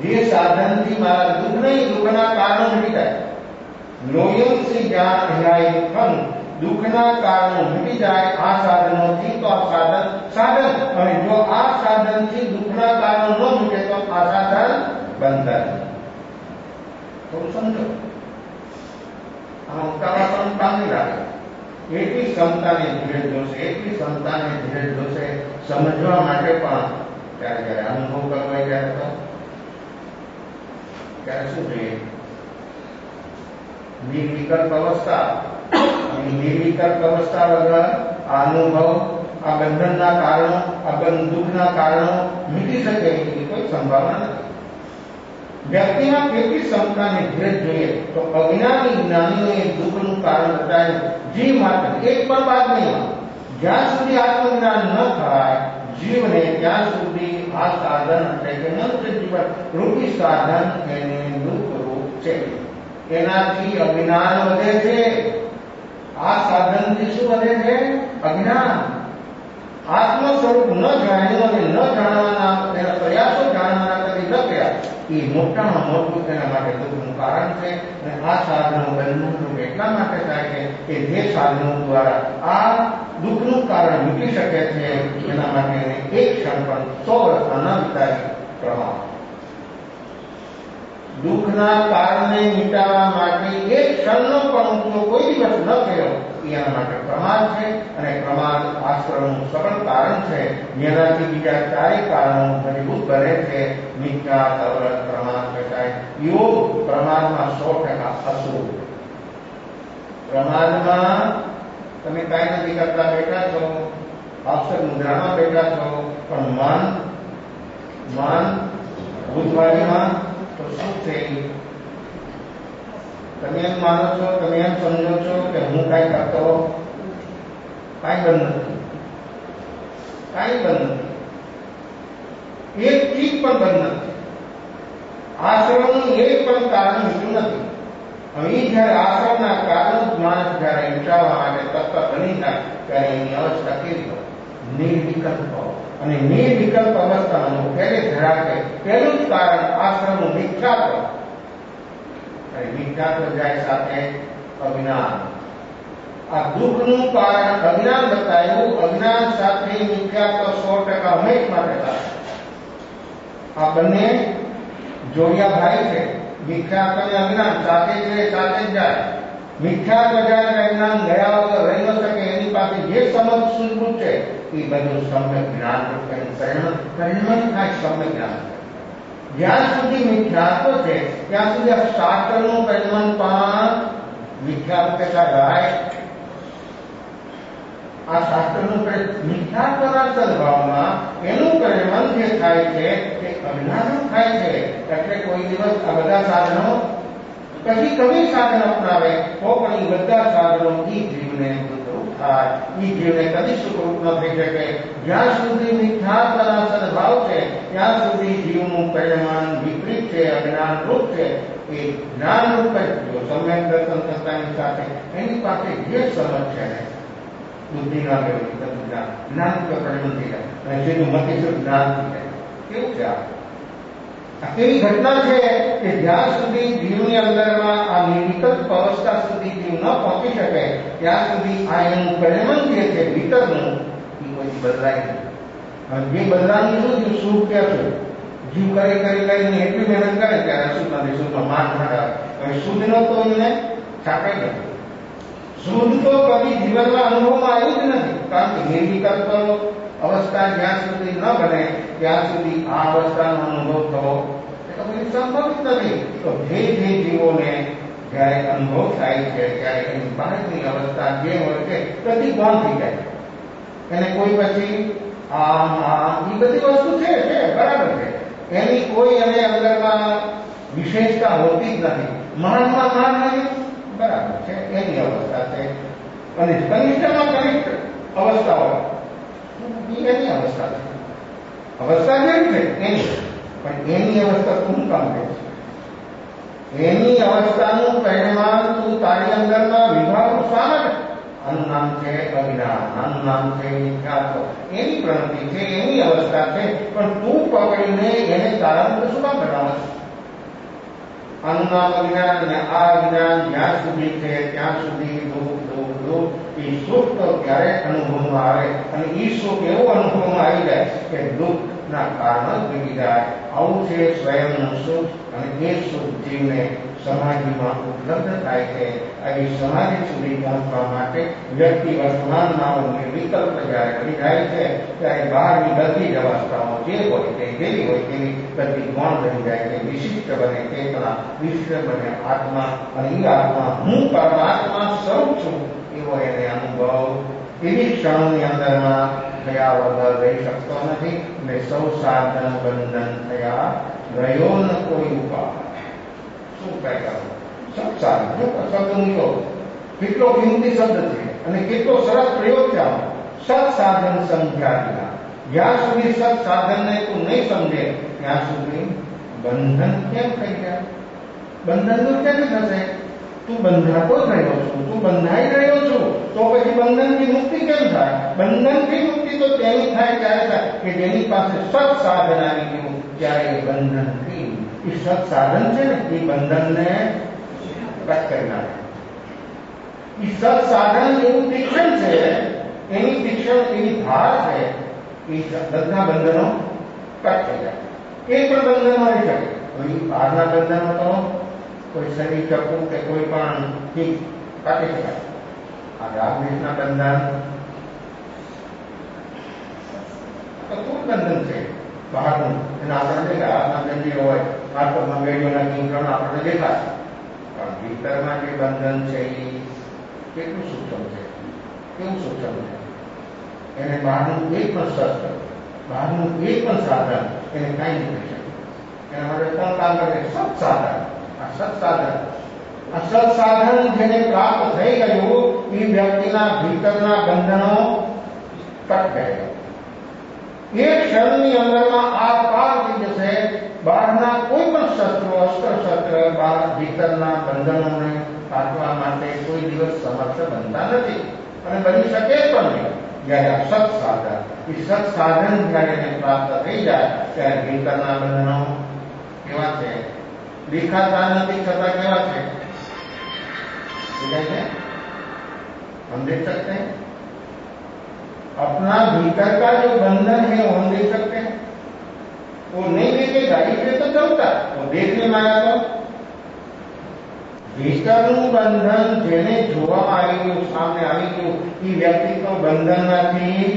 જે સાધનથી મારા દુઃખ નહીં, દુઃખના કારણો મટી જાય. લોયન સી જાણ એહાય દુઃખમ. દુઃખના કારણો મટી જાય આ સાધનોથી. તો આ સાધન અને જો આ સાધનથી દુઃખના કારણો ન મૂકે તો આ સાધન બંધન. થોડું સમજો. આમાં ઉતાવળાપણું કામ નહીં લાગે. એટલી ક્ષમતાને ધીરજ જોશે, એટલી ક્ષમતાને ધીરજ જોશે સમજવા માટે. પણ ત્યારે જયારે અનુભવ કરવો ત્યારે તો ત્યારે શું જોઈએ? નિર્વિકલ્પ અવસ્થા નિર્વિકલ્પ અવસ્થા વગર આ અનુભવ, આ બંધનના કારણો, આ દુઃખના કારણો મીટી શકે એવી કોઈ સંભાવના નથી. વ્યક્તિમાં કેટલી ક્ષમતાને ભેદ જોઈએ તો અજ્ઞાની જ્ઞાનીઓએ દુઃખનું કારણ બતાવ્યું. જીવ માત્ર એક પણ વાત નહીં, જ્યાં સુધી આત્મજ્ઞાન ન થાય જીવને ત્યાં સુધી આ સાધન એટલે કે મંત્ર જીવન રૂપી સાધન એને દુઃખરૂપ છે. એનાથી અજ્ઞાન વધે છે. આ સાધનથી શું વધે છે? અજ્ઞાન. આત્મ સ્વરૂપ ન જાણ્યું અને ન જાણવાના એના પ્રયાસો જાણવાના કદી ન કર્યા એ મોટામાં મોટું તેના માટે દુઃખનું કારણ છે. અને આ સાધનો બંધનરૂપ એટલા માટે થાય છે કે જે સાધનો દ્વારા આ દુઃખનું કારણ મીટી શકે છે એના માટે એને એક ક્ષણ પણ 100 વર્ષ ન વિતાવી પ્રમાણ. દુઃખના કારણને મિટાવવા માટે એક ક્ષણનો પણ ઉપયોગ કોઈ દિવસ ન કર્યો એના માટે પ્રમાદ છે. અને પ્રમાદ આશ્રમનું સફળ કારણ છે, જેનાથી બીજા ચારેય કારણો મજબૂત બને છે. મિથ્યા, અવરત, પ્રમાદ કસાય. યોગ પ્રમાદમાં 100% અશુભ. પ્રમાદમાં તમે કાંઈ નથી કરતા, બેઠા છો, અક્ષર મુદ્રામાં બેઠા છો, પણ મન બુદ્ધવાણીમાં તો શું છે? તમે એમ માનો છો, તમે એમ સમજો છો કે હું કાંઈ કરતો, કાંઈ બંધ નથી, કાંઈ બંધ નથી, એક ચીજ પણ બંધ નથી. આશ્રમનું એક પણ કારણ મીઠું નથી. હવે જ્યારે આશ્રમના કારણ માણસ જ્યારે મિટાવવા માટે તત્પર બની જાય ત્યારે એની અવસ્થા કેવી હોય? નિર્વિકલ્પ. અને નિર્વિકલ્પ અવસ્થાનું પહેલે ધરાવે પહેલું જ કારણ આશ્રમનું મિથ્યાત્વ. અને મિથ્યાત્વ જાય સાથે અજ્ઞાન. આ દુઃખનું કારણ અજ્ઞાન બતાવ્યું. અજ્ઞાન સાથે મિથ્યાત્વ 100% હંમેશ માટે થાય. આ બંને જોડિયા ભાઈ છે. મિથ્યાત્વ અને અજ્ઞાન સાથે જ જાય. મિથ્યાત્વ જ્યારે અજ્ઞાન ગયા વગર રહી ન શકે એની પાસે જે સમજ સુધરું છે એ બધું સમ્યક જ્ઞાન પરિણમન થાય. સમ્યક જ્ઞાન જ્યાં સુધી મિથ્યાત્વ છે ત્યાં સુધી આ શાસ્ત્રનું પરિણમન પણ મિથ્યાત્વ થાય. આ શાસ્ત્રનું મિથ્યાત્વના સદભાવમાં એનું પરિણમન જે થાય છે તે અજ્ઞાનનું થાય છે. એટલે કોઈ દિવસ આ બધા સાધનો કદી કદી સાધન અપનાવે તો પણ એ બધા સાધનો એ જીવને દુઃખરૂપ થાય. એ જીવને કદી સુખરૂપ ન થઈ શકે. જ્યાં સુધી મિથ્યાત્વના સદભાવ છે ત્યાં સુધી જીવનું પરિણમન વિપરીત છે, અજ્ઞાનરૂપ છે. એ જ્ઞાનરૂપ જો સમ્યક દર્શન કરતાની સાથે એની પાસે જે સમજ છે ને બુદ્ધિના જ્ઞાન પરિણમન થઈ જાય અને જેનું મતિસર જ્ઞાન થઈ જાય. કેવું છે આ કેવી ઘટના છે કે જ્યાં સુધી જીવની અંદરમાં આ નિર્વિકલ્પ અવસ્થા સુધી જીવ ન પહોંચી શકે ત્યાં સુધી આ એનું પરિણમન જે છે ભીતરનું એ કોઈ બદલાય નહીં. જે બદલાનું શું છે? સુખ કે શું? જીવ કરીને એટલી મહેનત કરે ત્યારે શું નથી સુખમાં માન મળે. હવે શુદ્ધનો તો એને છાપે નથી. શુદ્ધ તો કદી જીવનમાં અનુભવમાં આવ્યું જ નથી. કારણ કે નિર્વિકલ્પ અવસ્થા જ્યાં સુધી ન બને ત્યાં સુધી આ અવસ્થાનો અનુભવ થવો સંભવિત નથી. તો જે જીવોને જ્યારે અનુભવ થાય છે ત્યારે એની બહારની અવસ્થા જે હોય છે બધી કોણ થઈ જાય. એને કોઈ પછી એ બધી વસ્તુ છે બરાબર છે. એની કોઈ એને અંદરમાં વિશેષતા હોતી જ નથી. મહાનમાં મહાન નહીં, બરાબર છે, એની અવસ્થા છે. અને કનિષ્ઠમાં કનિષ્ઠ અવસ્થા હોય એની અવસ્થા છે. અવસ્થા કેવી છે એની, પણ એની અવસ્થા તું કામ કરે છે? એની અવસ્થાનું પરિણામ તું તારી અંદરના વિભાગ શા માટે? આનું નામ છે અજ્ઞાન, આનું નામ છે મિથ્યાત્વ. એની પ્રવૃત્તિ છે, એની અવસ્થા છે, પણ તું પકડીને એને તારા અંદર શું કામ બનાવે છે? આનું નામ અજ્ઞાન. અને આ અજ્ઞાન જ્યાં સુધી છે ત્યાં સુધી દુઃખ એ સુખ તો ક્યારે અનુભવમાં આવે અને એ સુખ એવું અનુભવમાં આવી જાય કે દુઃખના કારણ જ ભેગી જાય. આવું છે સ્વયંનું સુખ. અને એ સુખ જીવને સમાધિમાં ઉપલબ્ધ થાય છે. આવી સમાધિ સુધી પહોંચવા માટે વ્યક્તિ વર્તમાનમાં વિકલ્પ જ્યારે બની જાય છે ત્યારે બહારની બધી જ અવસ્થાઓ જે હોય તે જેવી હોય તેવી બધી ગૌણ બની જાય છે. વિશિષ્ટ બને ચેતના, વિશિષ્ટ બને આત્મા. અને એ આત્મા હું પરમાત્મા સ્વરૂપ છું એવો એને અનુભવ એવી ક્ષણોની અંદરમાં થયા વગર રહી શકતો નથી. એટલે સૌ સાધન બંધન થયા રહ્યો ન કોઈ ઉપાય. શું કઈ કરવું? સત્સાધન શબ્દ મૂકો, કેટલો કિંમતી શબ્દ છે અને કેટલો સરસ પ્રયોગ છે. સત્સાધન સમજ્યા વિના, જ્યાં સુધી સત્સાધનને તું નહીં સમજે ત્યાં સુધી બંધન કેમ થઈ જાય? બંધન દૂર ક્યાંથી થશે? તું બંધાતો જ રહ્યો છું, તું બંધાઈ રહ્યો છું, તો પછી બંધનથી મુક્તિ કેમ થાય? બંધનથી મુક્તિ તો તેની થાય ત્યારે થાય કે જેની પાસે સત્સાધન આવી ગયું ત્યારે એ બંધનથી, એ સત્સાધન છે ને એ બંધનને કટ કરી નાખે. એ સત્સાધન એવું તીક્ષણ છે, એની તીક્ષણ એવી ધાર છે, એ બધા બંધનો કટ થઈ જાય. એ પણ બંધનમાં રહી શકે. કોઈ બહારના બંધનો તો કોઈ શરીર ચપ્પુ કે કોઈ પણ ચીજ કાઢી શકાય. આ રાગદ્વેષના બંધન તો ખૂબ બંધન છે બહારનું. એને આપણે દેખાય, હાથના દંડીઓ હોય, હાથમાં બેડીઓના કિંકરણ આપણને દેખાય, પણ ભીતરમાં જે બંધન છે એ કેટલું સૂક્ષ્મ છે, કેવું સૂક્ષ્મ છે. એને બહારનું એક પણ શસ્ત્ર, બહારનું એક પણ સાધન એને કઈ નહીં કરી શકે. એના માટે કોણ કામ કરે? સત્સાધન. આ સત્સાધન, આ સત્સાધન જેને પ્રાપ્ત થઈ ગયું એ વ્યક્તિના ભીતરના બંધનો કટ ગયા. એક ક્ષણની અંદરમાં આ પાર થઈ જશે. બહારના કોઈ પણ શસ્ત્રો, અસ્ત્ર શસ્ત્ર બહાર ભીતરના બંધનોને કાઢવા માટે કોઈ દિવસ સમર્થ બનતા નથી અને બની શકે પણ નહીં. જ્યારે આ સત્સાધન, એ સત્સાધન જ્યારે એને પ્રાપ્ત થઈ જાય ત્યારે ભીતરના બંધનો કેવા છે? दिखाता नहीं छता केवा है? हम देख सकते हैं अपना भीतर का जो बंधन है वो हम देख सकते हैं. वो नहीं देखेगा इसलिए तो चलता, वो देखने में आया तो ભીતરનું બંધન જેને જોવામાં આવી ગયું, સામે આવી ગયું, એ વ્યક્તિ તો બંધનમાંથી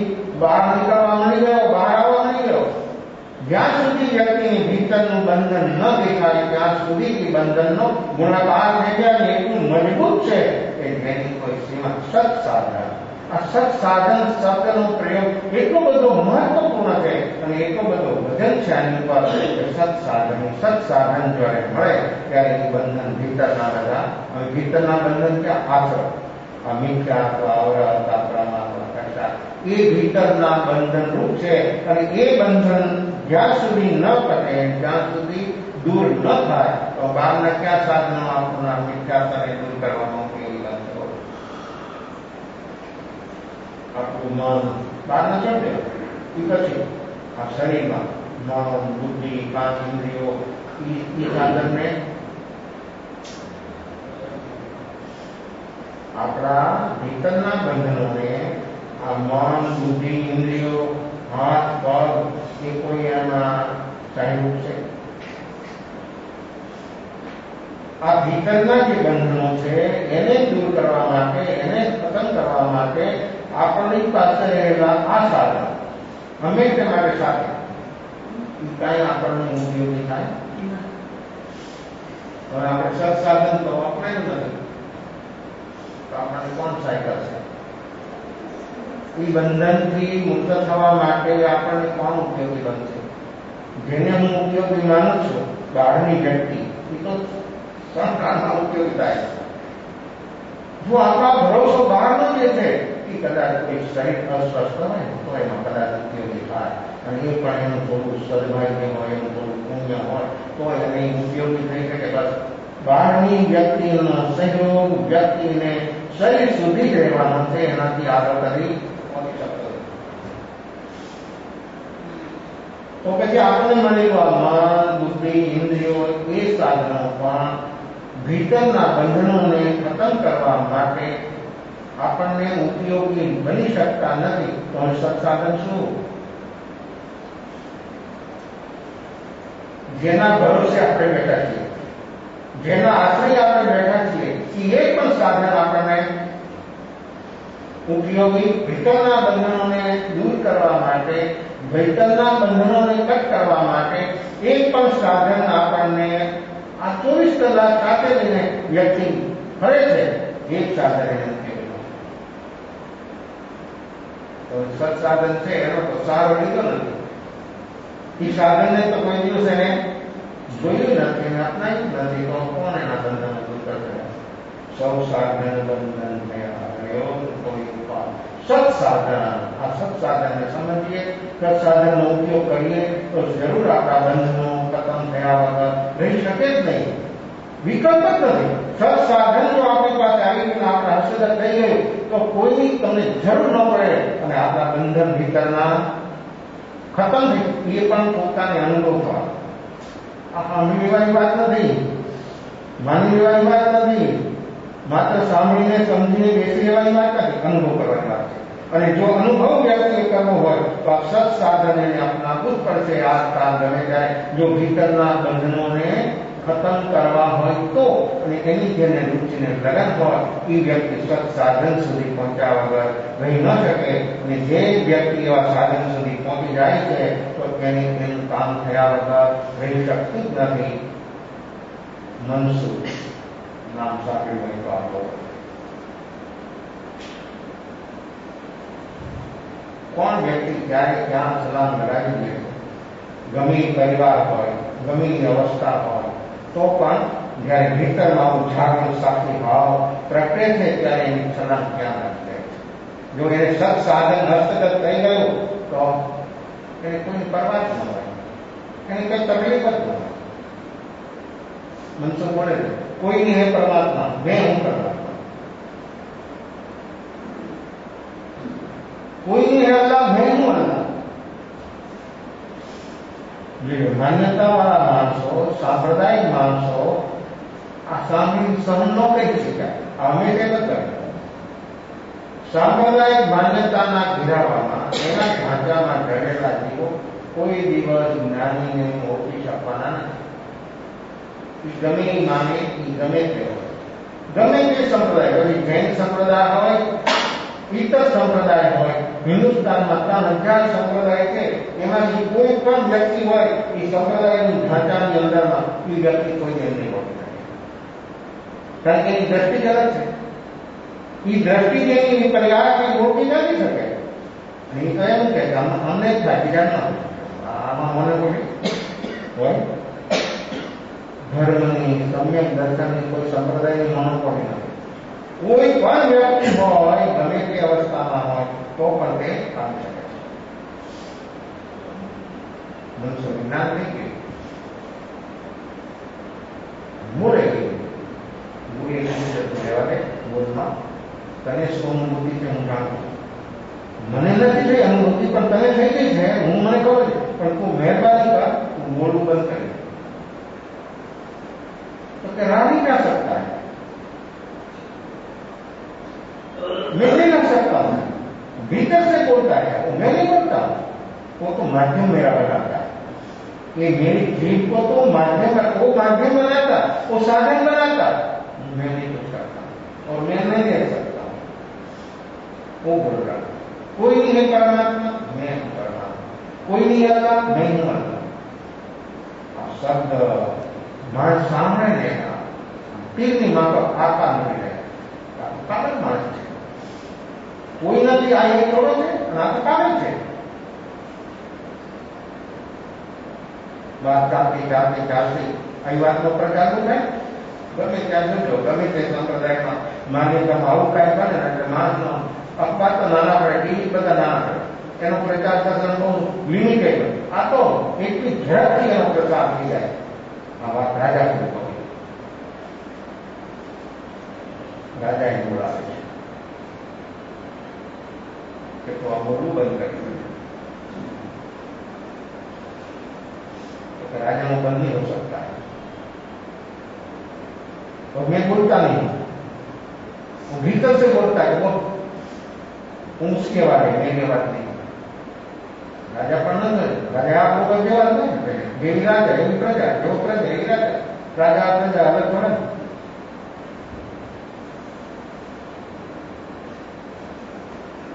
બહાર નીકળવા મળી ગયો, બહાર આવવા મળી ગયો. જ્યાં સુધી વ્યક્તિને ભીતરનું બંધન ન દેખાય ત્યાં સુધી એ બંધનનો ગુણાકાર થઈ જાય. એટલું મજબૂત છે કે જેની કોઈ સીમા. સત્સાધન, આ સત્સાધન શબ્દનો પ્રયોગ એટલો બધો મહત્વપૂર્ણ છે અને એટલો બધો વજન છે આની ઉપર કે સત્સાધન જ્યારે મળે ત્યારે એ બંધન ભીતરના બધા, હવે ભીતરના બંધન ક્યાં? આચરણ, આ મિથ્યા, અવરત, પ્રમાદ, કક્ષા, એ ભીતરના બંધન રૂપ છે. અને એ બંધન જ્યાં સુધી ન પટે, જ્યાં સુધી દૂર ન થાય તો બહારના ક્યાં સાધનો આપણને મિથ્યાત્વને દૂર કરવાનો ઉપયોગી બનશે? આપણું મન બહારના ચડે એ પછી આ શરીરમાં મન, બુદ્ધિ, પાંચ ઇન્દ્રિયો, એ સાધનને આપણા ભીતરના બંધનોને આ મન, બુદ્ધિ, ઇન્દ્રિયો, હાથ, પગ એ કોઈ એમાં ચાલ્યું છે? આ ભીતરના જે બંધનો છે એને દૂર કરવા માટે, એને ખતમ કરવા માટે આપણી પાસે રહેલા આ સાધન હંમેશા માટે સાથે કઈ આપણને ઉપયોગી થાય. હવે આપણે સત્સાધન તો વપરાયું નથી તો આપણને કોણ સહાય કરશે? એ બંધનથી મુક્ત થવા માટે આપણને કોણ ઉપયોગી બનશે? જેને હું ઉપયોગી માનું છું, બહારની વ્યક્તિ, એ તો સંસ્કારમાં ઉપયોગી થાય. જો આપણા ભરોસો બહારનો જે છે એ કદાચ કોઈ શરીર અસ્વસ્થ હોય તો એમાં કદાચ ઉપયોગી થાય, અને એ પણ એનું થોડું સદભાગ્ય હોય, એનું થોડું પુણ્ય હોય તો એને ઉપયોગી થઈ શકે. બસ બહારની વ્યક્તિનો સહયોગ વ્યક્તિને શરીર સુધી જ રહેવાનો છે, એનાથી આગળ કરી પહોંચી શકતો. તો પછી આપણને મળેલું મન, બુદ્ધિ, ઇન્દ્રિયો એ સાધનો પણ ભીતરના બંધનોને ખતમ કરવા માટે આપણને ઉપયોગી બની શકતા નથી. તો સત્સાધન શું? જેના ભરોસે આપણે બેઠા છીએ, જેના આશ્રય આપણે બેઠા છીએ, એ પણ સાધન આપણને ઉપયોગી ભીતરના બંધનોને દૂર કરવા માટે, ભીતરના બંધનોને કટ કરવા માટે એક પણ સાધન આપણને આ 24 કલાક સાથે લઈને વ્યક્તિ ફરે છે, એક સાધન એને ઉપયોગી. તો સત્સાધન છે એનો તો સારો લીધો નથી. એ સાધનને તો કોઈ દિવસ એને જોયું નથી અને અપનાવ્યું નથી, તો કોણ એના બંધન દૂર કરશે? સૌ સાધન બંધન થયા એવો કોઈ ઉપાય. સત્સાધન, આ સત્સાધનને સમજીએ, સત્સાધનનો ઉપયોગ કરીએ તો જરૂર આપણા બંધનો ખતમ થયા વગર રહી શકે જ નહીં. વિકલ્પ જ નથી. સત્સાધન જો આપણી પાસે આવી ગયું, આપણા હસ્તગત થઈ ગયું, તો કોઈની તમને જરૂર ન પડે અને આપણા બંધન ભીતરના ખતમ થઈ. એ પણ પોતાને અનુભવ થવા. આ સાંભળી લેવાની વાત નથી, માની લેવાની વાત નથી, માત્ર સાંભળીને સમજીને બેસી લેવાની વાત નથી, અનુભવ કરવાની વાત છે. અને જો અનુભવ વ્યક્તિએ કરવો હોય તો આ સત્સાધનને અપનાવવું જ પડશે. આજકાલ ગમે ત્યારે જો ભીતરના બંધનોને ખતમ કરવા હોય તો, અને એની જેને રુચિને લગન હોય એ વ્યક્તિ સત્સાધન સુધી પહોંચ્યા વગર રહી ન શકે. અને જે વ્યક્તિ એવા સાધન સુધી પહોંચી જાય છે તો એનું કામ થયા વગર રહી શકતું જ નથી. મનસુખ નામ સાંભળ્યું હોય તો આપો. કોણ વ્યક્તિ ક્યારે ક્યાં સલામ લગાવી દે? ગમે પરિવાર હોય, ગમે અવસ્થા હોય, તો પણ જ્યારે ભીતરમાં જાગૃત સાક્ષી ભાવ પ્રગટે છે ત્યારે એની સલામ ક્યાં રાખે? જો એને સત્સાધન હસ્તગત થઈ ગયું તો એને કોઈ પરવા જ ન હોય, એને કઈ તકલીફ જ ન હોય. મનસુખ બોલે છે, કોઈની હે પરમાત્મા, મેં હું પરમાત્મા. કોઈની હે અલ્લાહ, મેં હું અલ્લાહ. માન્યતા વાળા માણસો, સાંપ્રદાયિક માણસો આ સાંભળી સહન ન કરી શક્યા. અમે તે નથી. સાંપ્રદાયિક માન્યતાના ઘેરાવામાં, એના ઢાંચામાં ઢળેલા જીવો કોઈ દિવસ જ્ઞાનીને ઓળખી શકવાના નથી. ગમે એ માને, ગમે તે હોય, ગમે તે સંપ્રદાય, પછી જૈન સંપ્રદાય હોય, ઈતર સંપ્રદાય હોય, હિન્દુસ્તાનમાં 3000 સંપ્રદાય છે, એમાંથી કોઈ પણ વ્યક્તિ હોય એ સંપ્રદાયની ઢાંચાની અંદરમાં એ વ્યક્તિ કોઈ નહીં ઓળખી શકે. કારણ કે એની દ્રષ્ટિ જ અલગ છે. એ દ્રષ્ટિ જેની પરિવાર ઓળખી નથી શકે. અને એ તો એમ કે અમને જ થાય, બીજા ન આમાં મને કોઈ હોય. ધર્મની સમ્યક દર્શનની કોઈ સંપ્રદાયની મોનોપોલી નથી. કોઈ પણ વ્યક્તિ હોય, ગમે તે અવસ્થામાં હોય, તો પણ તે પામી શકે છે. મનુષ્ય વિજ્ઞાન થઈ ગયું. મૂળે રહેવા દે. બોધમાં તને સ્વઅનુભૂતિ છે, હું જાણું છું. મને નથી થઈ અનુભૂતિ, પણ તને થઈ ગઈ છે, હું મને ખબર છે. પણ તું મહેરબાની કર, તું બોલવું બંધ કરી. तो रह नहीं जा सकता है, मैं नहीं रह सकता हूं. भीतर से बोलता है, वो मैं नहीं बोलता हूं. वो तो माध्यम मेरा बनाता है. ये मेरी जीभ को तो माध्यम बनाता, वो साधन बनाता. मैं नहीं कुछ करता और मैं नहीं रह सकता हूं. वो बोल रहा है, कोई नहीं है परमात्मा, मैं हूं परमात्मा. कोई नहीं अल्लाह, मैं हूं अल्लाह. शब्द માણસ સાંભળે ને તીરની માફક આકાર નથી રહે. કાગળ માણસ છે, કોઈ નથી. આ એક થોડો છે અને આ તો કાગળ છે. વાત ચાલતી ચાલતી ચાલતી આ વાતનો પ્રચાર થાય. ગમે ત્યાં જોજો, ગમે તે સંપ્રદાયમાં માન્યતામાં આવું કાંઈ બને ને એટલે માણસનો અખબાર તો નાના પડે, ટીવી બધા નાના પડે, એનો પ્રચાર પ્રસાર બહુ લિમિટેડ. આ તો એટલી ઝડપથી એનો પ્રચાર થઈ જાય. આ વાત રાજા સુધી પહોંચી. રાજા એને બોલાવે છે કે તું આ બોલવું બંધ કરી. तो राजा में बंद नहीं हो सकता है. तो मैं बोलता नहीं, वो भीतर से बोलता है. वो उसके बारे में मेरे बात नहीं. राजा पर न करे. राजा आप लोग जेवा नहीं, જેવી રાજા એવી પ્રજા, જેવો પ્રજા એવી રાજા. રાજા પ્રજા अलग थोड़ा.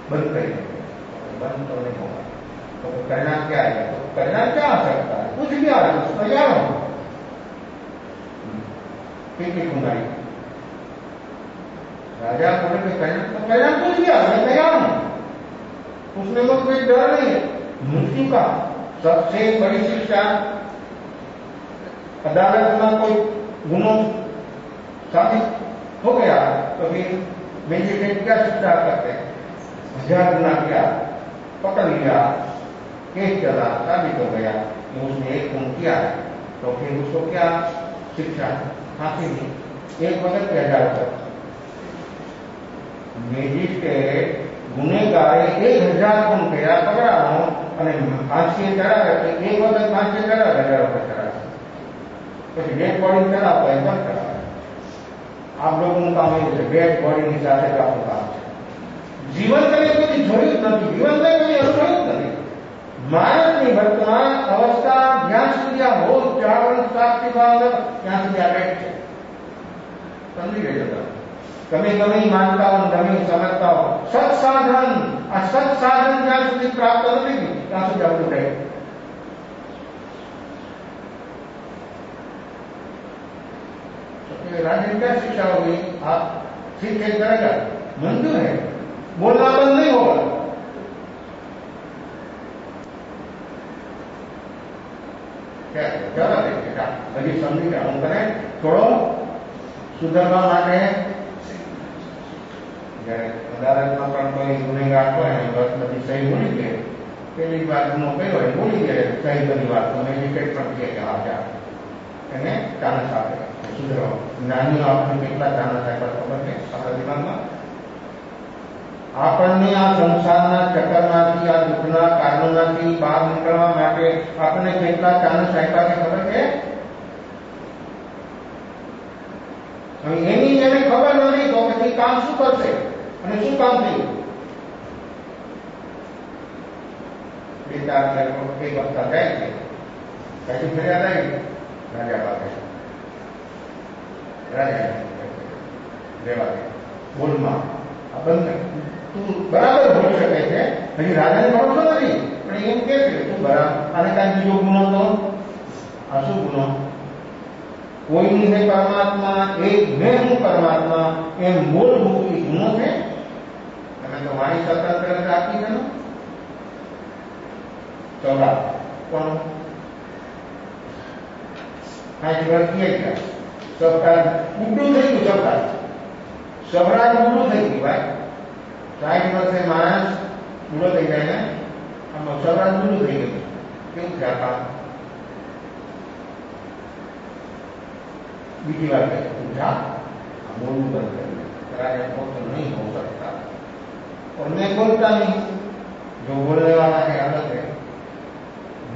बंद करेंगे, बंद तो नहीं होगा. तो परिणाम क्या आएगा? तो परिणाम क्या आ सकता है? कुछ भी आ रहा है, तैयार हो. कुमारी राजा बोले कि परिणाम तो परिणाम कुछ भी आ रहा है, तैयार हूं. उसमें तो कोई डर नहीं है मृत्यु का। सबसे बड़ी शिक्षा, अदालत में कोई गुनो साबित हो गया तो फिर मैजिस्ट्रेट क्या शिक्षा करते हैं? 1000 गुना किया, पकड़ लिया, केस चला, साबित हो गया कि उसने एक गुण किया है, तो फिर उसको क्या शिक्षा? फांसी दी, 1 वक्त के 1000 तक। મેજિસ્ટ્રેટ ગુનેગારે 1000 ગુણ કર્યા, પકડાનો અને ફાંસી ચડાવે તો 1 વખત ફાંસી ચડાવે, 1000 વખત ચડાવે, પછી ડેડ બોડી ચડાવતા એ બંધ કરાવે। આપ લોકોનું કામ એવું છે, ડેડ બોડીની સાથે જ આપણું કામ છે। જીવન કઈ કોઈ જોયું જ નથી, જીવન કઈ અનુભવ્યું જ નથી। માણસની વર્તમાન અવસ્થા જ્યાં સુધી આ હોશ જાગરણ સાક્ષી ભાવ ત્યાં સુધી આ ડેડ છે। સમજી ગયો તમે? તમે ગમે માનતા હો, ગમે સમજતા હો, સત્સાધન, આ સત્સાધન જ્યાં સુધી પ્રાપ્ત નથી ત્યાં સુધી આપણું ડેડ। राजन क्या शिक्षा होगी? आप ठीक है करेगा, मंजूर है, बोलना बंद नहीं होगा। क्या जरा देखिएगा अभी समझी क्या हम करें, थोड़ो सुधरवा माटे અદાલતમાં પણ કોઈ ગુનેગાર હોય ને બસ બધી સહી ભૂલી ગઈ, પેલી વાર ગુનો કર્યો હોય ભૂલી ગયે સહી બધી વાત, તો મેજિસ્ટ્રેટ પણ કહે કે હા જા એને ચાન્સ આપે સુધરવા। નાની આપણને કેટલા ચાન્સ આપ્યા ખબર છે આપણા દિમાગમાં? આપણને આ સંસારના ચક્કરમાંથી, આ દુઃખના કારણોમાંથી બહાર નીકળવા માટે આપણને કેટલા ચાન્સ આપ્યા છે ખબર છે? એની એને ખબર નથી તો પછી કામ શું કરશે અને શું કામ થયું? 2-4 એક હપ્તા જાય છે, પછી ફર્યા નહીં રાજા પાસે, રાજા રેવા દે બોલમાં આ બંધ, તું બરાબર બોલી શકે છે, હજી રાજાને ભરોસો નથી પણ એમ કે છે તું બરાબર, અને કાંઈ બીજો ગુનો તો આ શું ગુનો? कोई है परमात्मा, एक मैं हूं परमात्मा, एम बोलવું એ ગુનો છે? તમે તો વાણી સ્વતંત્રતા આપી છે ને? ચોરા કોણ? 5 વર્ષ થયા ગયા, સબરાજ ઉડું થઈ ગયું, સબરાજ ઉડું થઈ ગયું ભાઈ। 60 વર્ષે માણસ ઉડો થઈ જાય ને, આમાં સબરાજ ઉડું થઈ ગયું, કેવું છે આ કામ? बीजी बात है पूछा बोलू बंद कर राजा को तो नहीं हो सकता, और मैं बोलता नहीं, जो बोलने वाला है अलग है,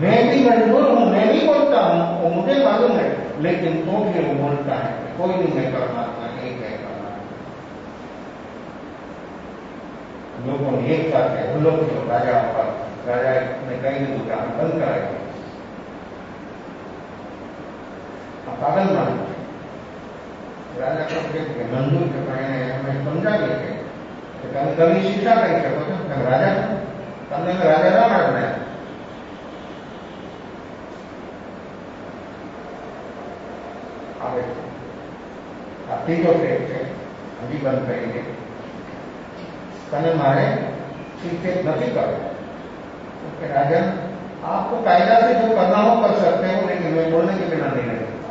मैं भी मजबूर हूं, मैं भी बोलता हूं, वो मुझे मालूम है, लेकिन तो भी वो बोलता है कोई नहीं है परमात्मा, एक है परमात्मा। लोगों ने एक साथ हमलोग जो राजा पर, राजा ने कई दुकान बंद कराई, पागल मान राजा को मंजूर हमें समझाવીએ કે તમે કવિ શિક્ષા કરી શકો છો, તમે રાજા તમને રાજા ના માનને આવે છે। આ ત્રીજો ફેર છે, હજી બંધ કરીને તને મારે શિક્ષિત નથી કરવો। राजन आपको कायदा से जो करना हो कर सकते हो, लेकिन मैं बोलने के बिना नहीं रह सकता।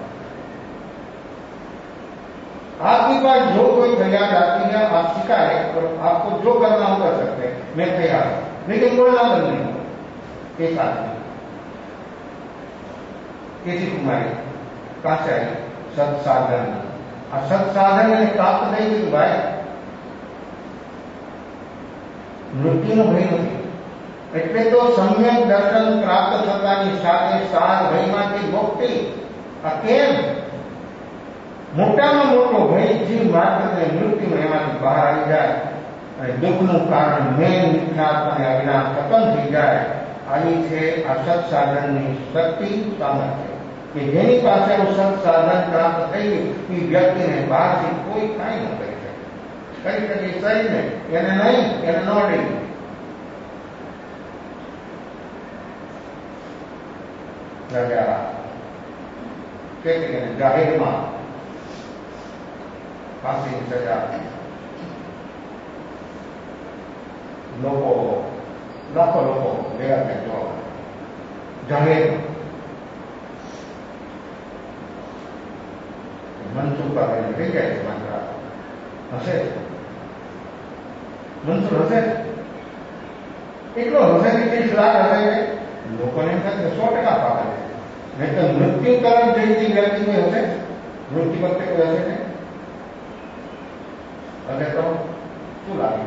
आपके पास जो कोई फरियाद आती है आप शिकायत, और आपको जो करना हो कर सकते हैं, मैं तैयार हूं, लेकिन बोलना बंद नहीं हो। एक आदमी किसी कुमारी कहां से आई? सत्साधन। और सत्साधन मैंने प्राप्त नहीं की भाई, મૃત્યુનો ભય નથી, એટલે તો સમ્યક દર્શન પ્રાપ્ત થતાની સાથે સાત ભયમાંથી મુક્તિ। આ કેમ? મોટામાં મોટો ભય જીવ માત્રને મૃત્યુનો એમાંથી બહાર આવી જાય અને દુઃખનું કારણ મેં મિથ્યાત્વ અને અવિનાશ ખતમ થઈ જાય। આવી છે આ સત્સાધનની શક્તિ, સામર્થ્ય, કે જેની પાસે સત્સાધન પ્રાપ્ત થઈ ગયું એ વ્યક્તિને બહારથી કોઈ કાંઈ ન કરી શકે। કરી શકે શરીરને, એને નહીં, એને ન અડી। રાજા કે જાહેરમાં फांसी सजा, लोगों લાખો લોકો ભેગા થાય જોવા જાહેર મનસુખા થઈ જાય છે માત્ર હશે મનસુખ હશે એટલો હશે કે 30 લાખ હશે લોકોને એમ થાય 100% પાકે નહીં તો મૃત્યુ તરફ જઈ વ્યક્તિ કોઈ હશે મૃત્યુ વખતે કોઈ હશે નહીં અને તો શું લાગે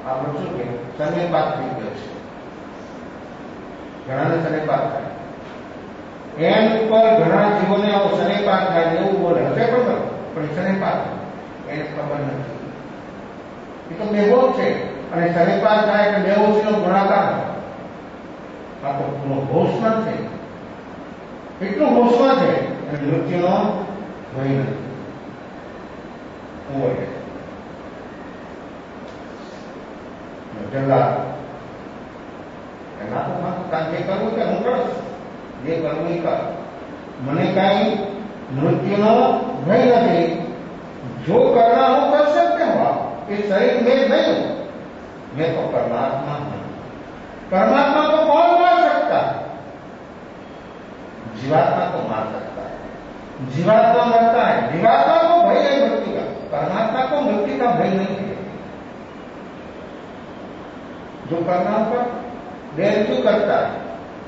આપણે શું કે સમયપાત થઈ ગયો છે ઘણાને સમયપાત થાય એમ ઉપર ઘણા જીવોને આવો સમયપાત થાય એવું બોલે હશે પણ સમયપાત એને ખબર નથી એ તો બેહોશ છે અને સમયપાત થાય એટલે બેહોશીનો ગુણાકાર આ તો હોશમાં છે એટલું હોશમાં છે અને મૃત્યુનો ભય નથી જલ્લાદ એના તો જે કરવું કે હું કરીશ જે કરવું એ કર મને કઈ મૃત્યુનો ભય નથી જો करना हो कर सकते हो आप ये शरीर में नहीं मैं तो परमात्मा हूं परमात्मा को कौन मार सकता है जीवात्मा को मार सकता है जीवात्मा मरता है जीवात्मा को भय है मृत्यु का परमात्मा को मृत्यु का भय नहीं है जो करना होगा देर क्यों करता है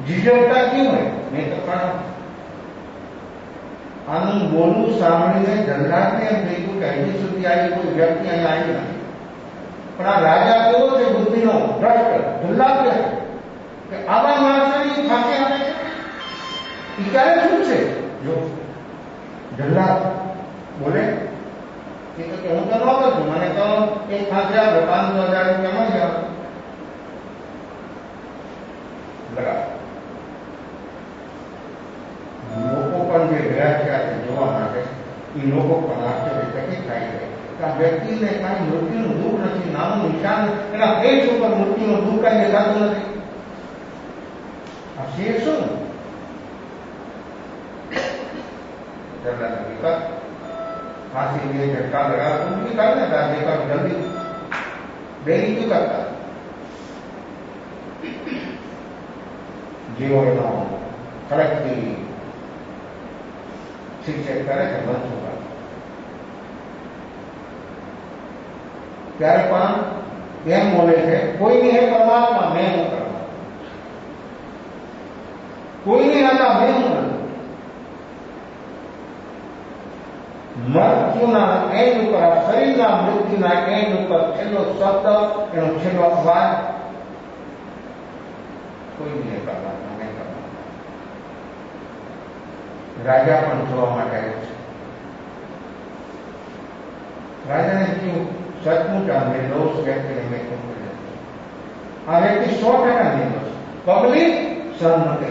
झिझकता क्यों है मैं तो करना આનું બોલવું સાંભળીને જલ્લાદને એમ થઈ ગયું કે હજી સુધી આવી કોઈ વ્યક્તિ અહીંયા આવી નથી પણ આ રાજા કેવો છે બુદ્ધિનો ભ્રષ્ટ જલ્લાદ કે આવા માણસોની ફાંસી આપે છે એ ક્યારે શું છે જો જલ્લાદ બોલે એ તો કે હું તો નહોતો છું મને તો એક ફાંસી આપે 500,000 રૂપિયા મળ્યા બરાબર લોકો પણ જે ગયા છે આજે જોવા માટે એ લોકો પણ આશ્ચર્યચકિત થાય છે કે આ વ્યક્તિને કાંઈ મૃત્યુનું દુઃખ નથી નામનું નિશાન એના ફેસ ઉપર મૃત્યુનું દુઃખ કાંઈ દેખાતું નથી આ શેર શું फांसी लिए झटका लगा तुम भी करने का देखा जल्दी देरी क्यों करता जीवो कड़कती शिक्षक करे तो बंद होगा ત્યારે પણ એમ બોલે છે કોઈ નહીં હે પરમાત્મા મેં હું કરવા કોઈ નહીં હતા મેં હું કરું મૃત્યુના એન્ડ ઉપર શરીરના મૃત્યુના એન્ડ ઉપર છેલ્લો શબ્દ એનો છેલ્લો અવાજ કોઈ નહીં પરમાત્મા મેં કરવા રાજા પણ જોવા માટે આવ્યો છે રાજાને કહ્યું સચમુચ આ નિર્દોષ વ્યક્તિને મેં કેમ કર્યો આ વ્યક્તિ 100% નિર્દોષ પબ્લિક સહમતિ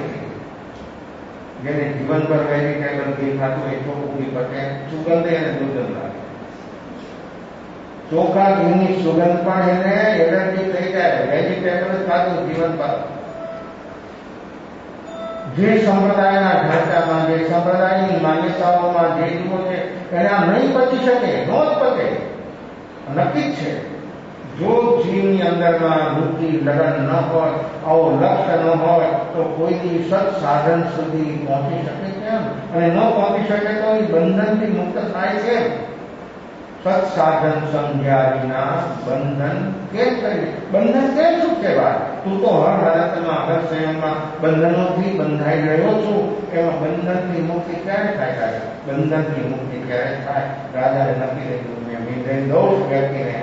જેને જીવનભર વેજીટેબલ દેખાતું હોય ચોખ્ખું પટે સુગંધ અને દુર્ગંધ લાગે ચોખા ઘીની સુગંધ પણ એને એલર્જી થઈ જાય વેજીટેબલ ખાતું જીવનભર જે સંપ્રદાયના ઢાંચામાં જે સંપ્રદાયની માન્યતાઓમાં જે જીવો છે એને આ નહીં પચી શકે નો જ પચે નક્કી જ છે જો જીવની અંદરમાં વૃત્તિ લગન ન હોય આવો લક્ષ્ય ન હોય તો કોઈની સત સાધન સુધી પહોંચી શકે કેમ અને ન પહોંચી શકે તો એ બંધનથી મુક્ત થાય કેમ સત સાધન સમજ્યા વિના બંધન કેમ કરી બંધન કેમ શું કહેવાય તું તો હર હાલતમાં હર સંયમમાં બંધનોથી બંધાઈ રહ્યો છું એમાં બંધનથી મુક્તિ ક્યારે થાય બંધનથી મુક્તિ ક્યારે થાય રાજાએ નક્કી લીધું મેં નિર્દોષ વ્યક્તિને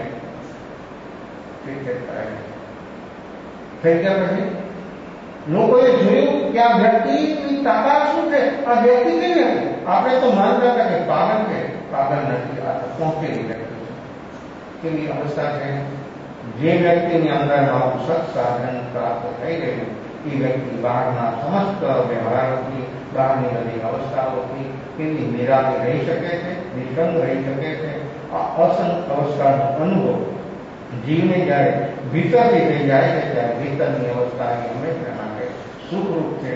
થઈ ગયા પછી લોકોએ જોયું કે આ વ્યક્તિની તાકાત શું છે આ વ્યક્તિ કેવી હતી આપણે તો માનતા હતા કે પાગલ છે પાગલ નથી આ તો પહોંચેલી વ્યક્તિ છે કેવી અવસ્થા છે જે વ્યક્તિની અંદર આવું સત્સાધન પ્રાપ્ત થઈ ગયું એ વ્યક્તિ બહારના સમસ્ત વ્યવહારોથી બહારની બધી અવસ્થાઓથી કેવી નિરાતે રહી શકે છે નિષ્કંગ રહી શકે છે આ અસંગ અવસ્થાનો અનુભવ જીવને જ્યારે ભીતરથી થઈ જાય છે ત્યારે ભીતરની અવસ્થા એ હંમેશા માટે સુખરૂપ છે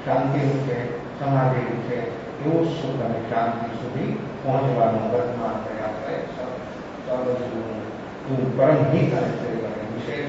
શાંતિરૂપ છે સમાધિરૂપ છે એવું સુખ અને શાંતિ સુધી પહોંચવાનો વર્તમાન પ્રયાસ કરે તું પરમ હિત અને વિશેષ